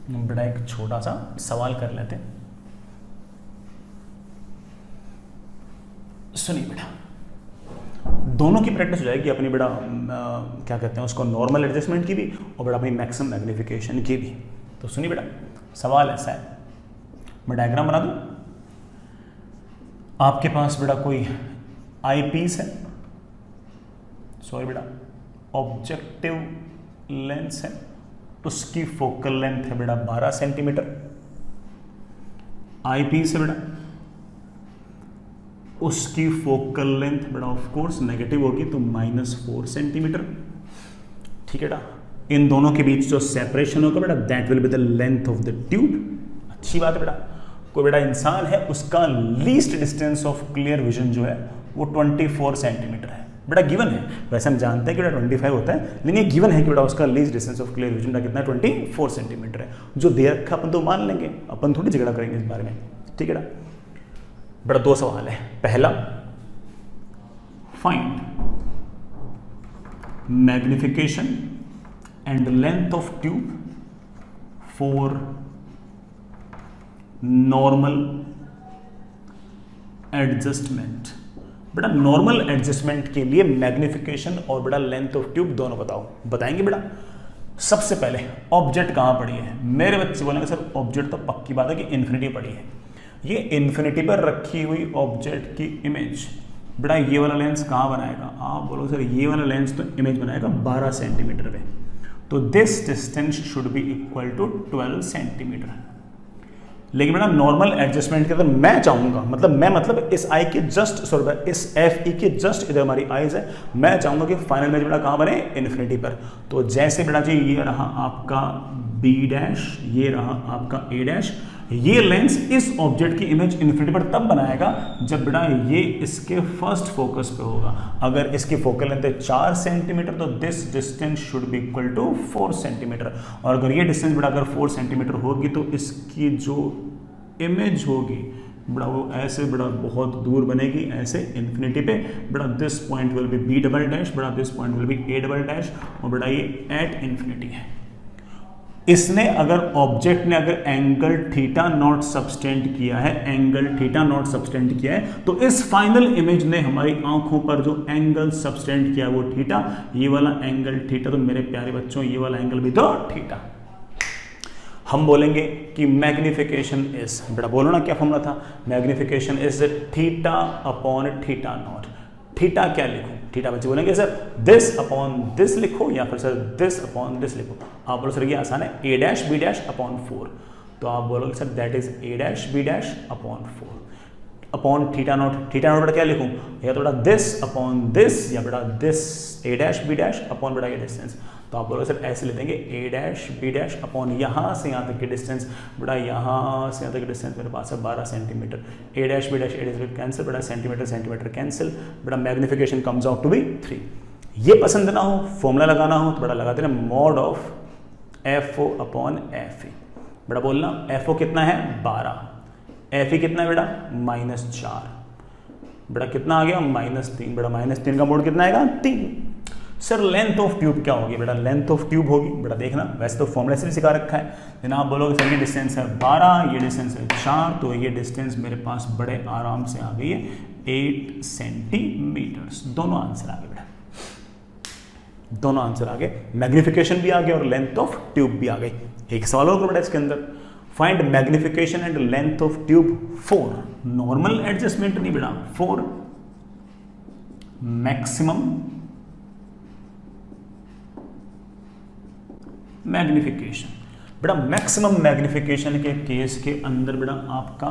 बेटा एक छोटा सा सवाल कर लेते। सुनिए बेटा, दोनों की प्रैक्टिस हो जाएगी अपनी बेटा क्या कहते हैं उसको, नॉर्मल एडजस्टमेंट की भी और बेटा अपनी मैक्सिमम मैग्निफिकेशन की भी। तो सुनिए बेटा, सवाल ऐसा है, मैं डायग्राम बना दूं। आपके पास बेटा कोई आई पीस है, सॉरी बेटा ऑब्जेक्टिव लेंस है, उसकी फोकल लेंथ है बेटा 12 सेंटीमीटर। आई पीस है बेटा, उसकी फोकल लेंथ बेटा ऑफ कोर्स नेगेटिव होगी तो -4 सेंटीमीटर। ठीक है बेटा, इन दोनों के बीच जो सेपरेशन होगा बेटा that will be the length of the tube. अच्छी बात है बेटा। कोई बेटा इंसान है, उसका least distance of clear vision जो है वो 24 सेंटीमीटर है बेटा, गिवन है। वैसे हम जानते हैं कि बेटा 25 होता है, लेकिन ये गिवन है कि बेटा उसका least distance of clear vision कितना 24 सेंटीमीटर है। जो दे रखा अपन तो मान लेंगे, अपन थोड़ी झगड़ा करेंगे इस बारे में। ठीक है बेटा, दो सवाल है। पहला, find magnification and length of tube for normal adjustment. बेटा नॉर्मल एडजस्टमेंट के लिए मैग्निफिकेशन और बेटा लेंथ ऑफ ट्यूब दोनों बताओ। बताएंगे बेटा। सबसे पहले ऑब्जेक्ट कहां पड़ी है? मेरे बच्चे बोलेंगे सर ऑब्जेक्ट तो पक्की बात है कि इन्फिनिटी पड़ी है। ये इन्फिनिटी पर रखी हुई ऑब्जेक्ट की इमेज बेटा ये वाला लेंस कहां बनाएगा? आप बोलो सर ये वाला लेंस तो इमेज बनाएगा 12 सेंटीमीटर पे, तो this distance should be equal to 12 centimetre. लेकिन बेटा नॉर्मल एडजस्टमेंट के अंदर मैं चाहूंगा, मतलब इस आई के जस्ट सॉरी इस एफ ई के जस्ट इधर हमारी आईज है, मैं चाहूंगा कि फाइनल इमेज बेटा कहां बने? इन्फिनिटी पर। तो जैसे बेटा जी ये रहा आपका बी डैश, ये रहा आपका ए डैश, ये लेंस इस ऑब्जेक्ट की इमेज इन्फिनिटी पर तब बनाएगा जब बेटा ये इसके फर्स्ट फोकस पे होगा। अगर इसकी फोकल लेंथ है 4 सेंटीमीटर तो this distance should be equal to 4 centimetre. और अगर ये डिस्टेंस बेटा अगर 4 सेंटीमीटर होगी तो इसकी जो इमेज होगी बेटा वो ऐसे बेटा बहुत दूर बनेगी, ऐसे इन्फिनिटी पे। बेटा this point will be B double dash, बेटा this point will be A double dash, और बेटा ये एट इन्फिनिटी है। इसने अगर ऑब्जेक्ट ने अगर एंगल थीटा नॉट सबस्टेंड किया है, एंगल थीटा नॉट सबस्टेंड किया है, तो इस फाइनल इमेज ने हमारी आंखों पर जो एंगल सबस्टेंड किया वो थीटा, ये वाला एंगल थीटा। तो मेरे प्यारे बच्चों ये वाला एंगल भी तो थीटा। हम बोलेंगे कि मैग्निफिकेशन इज, बेटा बोलो ना क्या फॉर्मूला था? Magnification is theta upon theta not. Theta क्या लिखूं? थीटा बच्चे बोलेंगे सर दिस अपॉन दिस लिखो या फिर सर दिस अपॉन दिस लिखो। आप बोलो सर ये आसान है, A dash B dash upon 4। तो आप बोलोगे sir that is A dash B dash upon 4 upon theta not. Theta not बेटा क्या लिखूं? या तो बेटा दिस अपॉन दिस या बेटा this A dash B dash upon बेटा ये डिस्टेंस। तो आप बोलोगे सर ऐसे ले देंगे A dash B dash upon यहाँ से यहाँ तक की डिस्टेंस, बेटा यहाँ से यहाँ तक की डिस्टेंस मेरे पास है 12 centimetre. A dash B dash A dash cancel, बेटा सेंटीमीटर सेंटीमीटर कैंसिल, बेटा magnification comes out to be 3। ये पसंद ना हो, फॉर्मूला लगाना हो तो बेटा लगाते हैं mod of F O upon F E. बेटा बोलना एफ ओ कितना है? 12, एफ ई कितना है बेटा? -4, बेटा कितना आ गया? -3। बेटा -3 का मोड कितना आएगा? 3। सर लेंथ ऑफ ट्यूब क्या होगी? बेटा लेंथ ऑफ ट्यूब होगी बेटा देखना, वैसे तो फॉर्मूला से भी सिखा रखा है, लेकिन आप बोलोगे सर ये डिस्टेंस है 12, ये डिस्टेंस है 4, तो ये डिस्टेंस मेरे पास बड़े आराम से आ गई है 8 सेंटीमीटर। दोनों आंसर आ गए बेटा, दोनों आंसर आ गए। मैग्निफिकेशन भी आ गया और लेंथ ऑफ ट्यूब भी आ गई। एक सवाल होगा बेटा इसके अंदर, find magnification and length of tube for normal adjustment नहीं बेटा, फॉर मैक्सिमम मैग्निफिकेशन। बेटा मैक्सिमम मैग्निफिकेशन के केस के अंदर बेटा आपका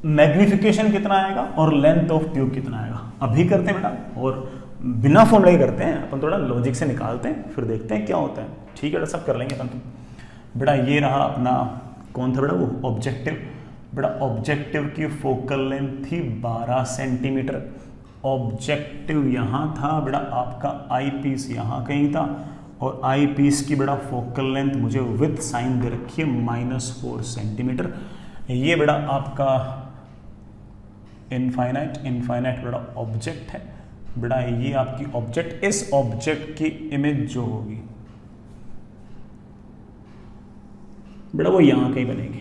मैग्निफिकेशन कितना आएगा और लेंथ ऑफ ट्यूब कितना आएगा अभी करते हैं बेटा, और बिना फॉर्मूले के करते हैं अपन, थोड़ा लॉजिक से निकालते हैं फिर देखते हैं क्या होता है। ठीक है बेटा, सब कर लेंगे अपन तो। बेटा ये रहा अपना कौन था बेटा? वो ऑब्जेक्टिव। बेटा ऑब्जेक्टिव की फोकल लेंथ थी 12 सेंटीमीटर। ऑब्जेक्टिव यहाँ था बेटा, आपका आई पीस यहाँ कहीं था, और आई पीस की बेटा फोकल लेंथ मुझे विथ साइन दे रखी है -4 सेंटीमीटर। ये बेटा आपका इनफाइनाइट बेटा ऑब्जेक्ट है। बेटा ये आपकी ऑब्जेक्ट, इस ऑब्जेक्ट की इमेज जो होगी बेटा वो यहाँ कहीं बनेगी।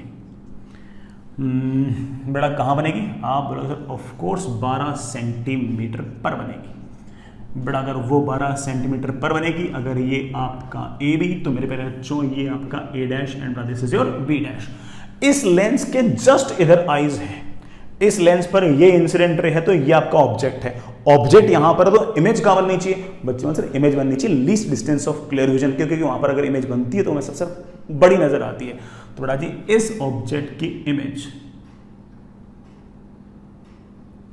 बेटा कहाँ बनेगी? आप बोलोगे सर ऑफ कोर्स 12 सेंटीमीटर पर बनेगी। बड़ा अगर वो 12 सेंटीमीटर पर बनेगी, अगर ये आपका ए बी, तो मेरे प्यारे बच्चों ये आपका A dash and this is your B dash. इस लेंस के जस्ट इधर आईज है, इस लेंस पर ये इंसिडेंट रे है, तो ये आपका ऑब्जेक्ट है। ऑब्जेक्ट यहां पर तो इमेज कहां बननी चाहिए बच्चों, सर इमेज बननी चाहिए least distance of clear vision, क्योंकि वहां पर अगर इमेज बनती है तो हमें सबसे बड़ी नजर आती है। तो बेटा जी इस ऑब्जेक्ट की इमेज,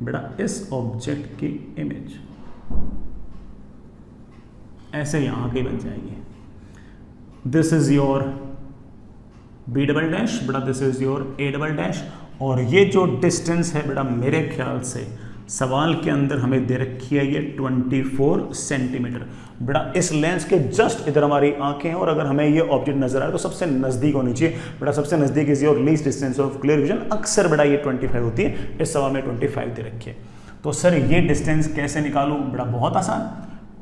बेटा इस ऑब्जेक्ट की इमेज ऐसे यहां की बन जाएगी। This is your B double dash, बेटा this is your A double dash, और ये जो डिस्टेंस है बेटा मेरे ख्याल से सवाल के अंदर हमें दे रखी है ये 24 सेंटीमीटर। बेटा इस लेंस के जस्ट इधर हमारी आंखें हैं, और अगर हमें ये ऑब्जेक्ट नजर आए तो सबसे नजदीक होनी चाहिए। बेटा सबसे नजदीक is your least distance of clear vision, अक्सर बेटा ये 25 होती है, इस सवाल में 25 दे रखी है। तो सर ये डिस्टेंस कैसे निकालूं, बेटा बहुत आसान।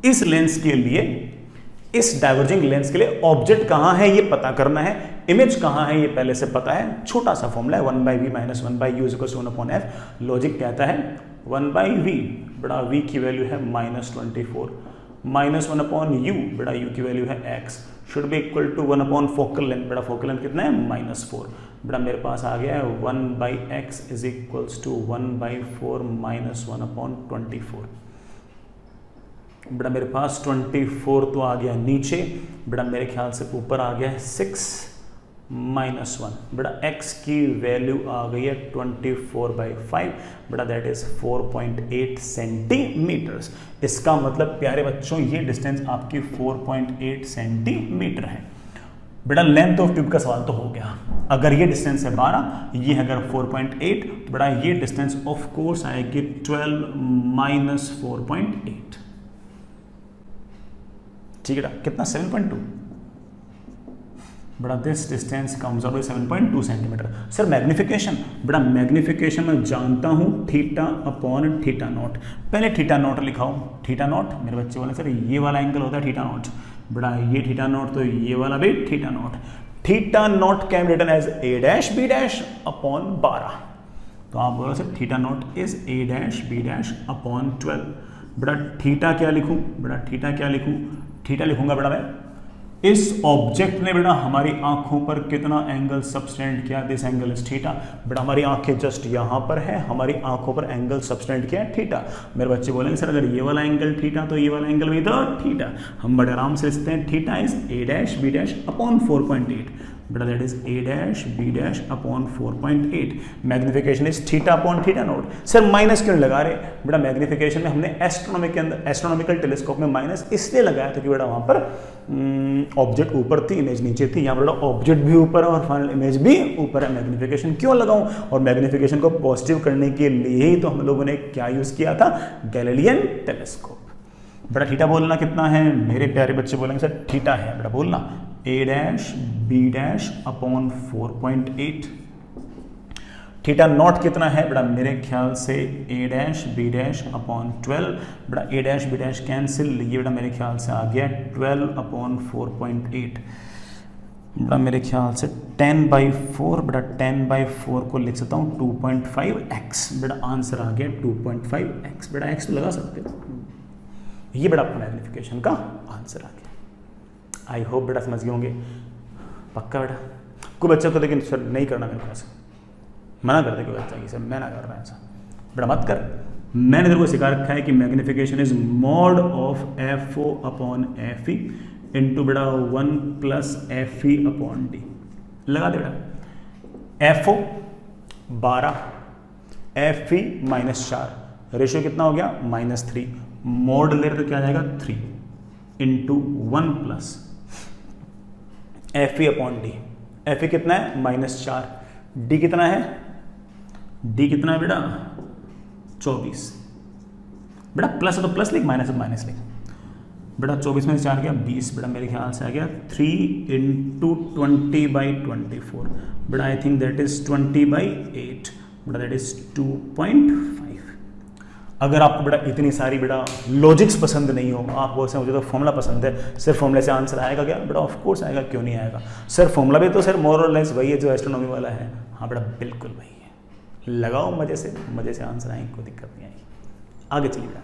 इस लेंस के लिए, इस डाइवर्जिंग लेंस के लिए ऑब्जेक्ट कहां है ये पता करना है, इमेज कहां है ये पहले से पता है। छोटा सा फॉर्मूला है 1/v - 1/u = 1/f। लॉजिक कहता है 1/v, बड़ा v की वैल्यू है -24, -1/u, बड़ा u की वैल्यू है x, should be equal to 1 focal length, बड़ा फोकल लेंथ कितना है -4। बड़ा मेरे पास आ गया है 1/x = 1/4 -1/24। बेटा मेरे पास 24 तो आ गया नीचे, बेटा मेरे ख्याल से ऊपर आ गया है 6 - 1। बेटा x की वैल्यू आ गई है 24/5, बेटा दैट इज 4.8 सेंटीमीटर्स। इसका मतलब प्यारे बच्चों ये डिस्टेंस आपकी 4.8 सेंटीमीटर है। बेटा लेंथ ऑफ ट्यूब का सवाल तो हो गया। अगर ये डिस्टेंस है 12, ये अगर 4.8, तो बेटा ये डिस्टेंस ऑफ कोर्स आएगी 12 - 4.8। ठीक है बेटा, कितना 7.2। बड़ा this distance comes out 7.2 centimetre. Sir magnification, बड़ा मैग्निफिकेशन मैं जानता हूं θ/θ0। पहले θ0 लिखाओ। θ0 मेरे बच्चे बोले सर ये वाला एंगल होता है θ0, बड़ा ये θ0 तो ये वाला भी θ0। θ0 can written as a dash b dash upon 12। तो आप बोलो sir θ0 is a dash b dash upon 12। बड़ा थीटा क्या लिखूं, बड़ा थीटा क्या लिखूं, थीटा लिखूंगा बेटा मैं, इस ऑब्जेक्ट ने बेटा हमारी आंखों पर कितना एंगल सबटेंड किया, दिस एंगल इज थीटा। बेटा हमारी आंखें जस्ट यहां पर है, हमारी आंखों पर एंगल सबटेंड किया है थीटा। मेरे बच्चे बोलेंगे सर अगर ये वाला एंगल थीटा तो ये वाला एंगल भी तो थीटा। हम बड़े आराम से लिखते हैं theta is a dash b dash upon 4.8। बेटा that is a dash b dash upon 4.8। Magnification is theta upon θ0। Sir minus क्यों लगा रहे, बेटा मैग्निफिकेशन में हमने एस्ट्रोनॉमी के अंदर, एस्ट्रोनॉमिकल टेलीस्कोप में माइनस इसलिए लगाया था कि बेटा वहां पर ऑब्जेक्ट ऊपर थी, इमेज नीचे थी। यहाँ पर ऑब्जेक्ट भी ऊपर है और फाइनल इमेज भी ऊपर है। मैग्निफिकेशन क्यों लगाऊं, और मैग्निफिकेशन को पॉजिटिव करने के लिए ही तो हम लोगों ने क्या यूज किया था, गैलीलियन टेलीस्कोप। बेटा थीटा बोलना कितना है, मेरे प्यारे बच्चे बोलेंगे सर थीटा है, बेटा बोलना a dash b dash upon 4.8। Theta naught कितना है बेटा, मेरे ख्याल से a dash b dash upon 12। बेटा a dash b dash cancel, ये बेटा मेरे ख्याल से आ गया 12 अपॉन 4.8। बेटा मेरे ख्याल से 10/4, बेटा 10/4 को लिख सकता हूँ 2.5x। बेटा आंसर आ गया 2.5x। बेटा x तो लगा सकते हो, ये बेटा आपका मैग्निफिकेशन का आंसर आ गया। आई होप बेटा समझ गए होंगे, पक्का बेटा। कोई बच्चा को लेकिन सर नहीं करना, मेरे पास मना कर दे कोई बच्चा कि सर मैं ना कर रहा ऐसा, बेटा मत कर। मैंने तेरे को सिखा रखा है कि magnification is mod of FO upon FE into बेटा 1 + FE अपॉन D। लगा दे बेटा, FO 12, FE -4, रेशियो कितना हो गया -3। मॉड ले तो क्या जाएगा 3 into 1 + FE upon D। FE कितना है -4, D कितना है, D कितना है बेटा 24। बेटा प्लस है तो प्लस लिख, माइनस है तो माइनस लिख। बेटा 24 में से 4 गया 20। बेटा मेरे ख्याल से आ गया 3 इंटू 20/24। बेटा आई थिंक दैट इज 20/8। बेटा दैट इज 2.5। अगर आपको बेटा इतनी सारी बेटा लॉजिक्स पसंद नहीं हो, आप बोल सकते मुझे तो फॉर्मूला पसंद है, सिर्फ फॉर्मूले से आंसर आएगा क्या, बेटा ऑफ कोर्स आएगा, क्यों नहीं आएगा। सर फॉर्मूला भी तो सर मोर और लेस वही है जो एस्ट्रोनॉमी वाला है। हाँ बेटा बिल्कुल वही है, लगाओ मजे से, मजे से आंसर आएंगे, कोई दिक्कत नहीं आएगी। आगे चलिए बेटा।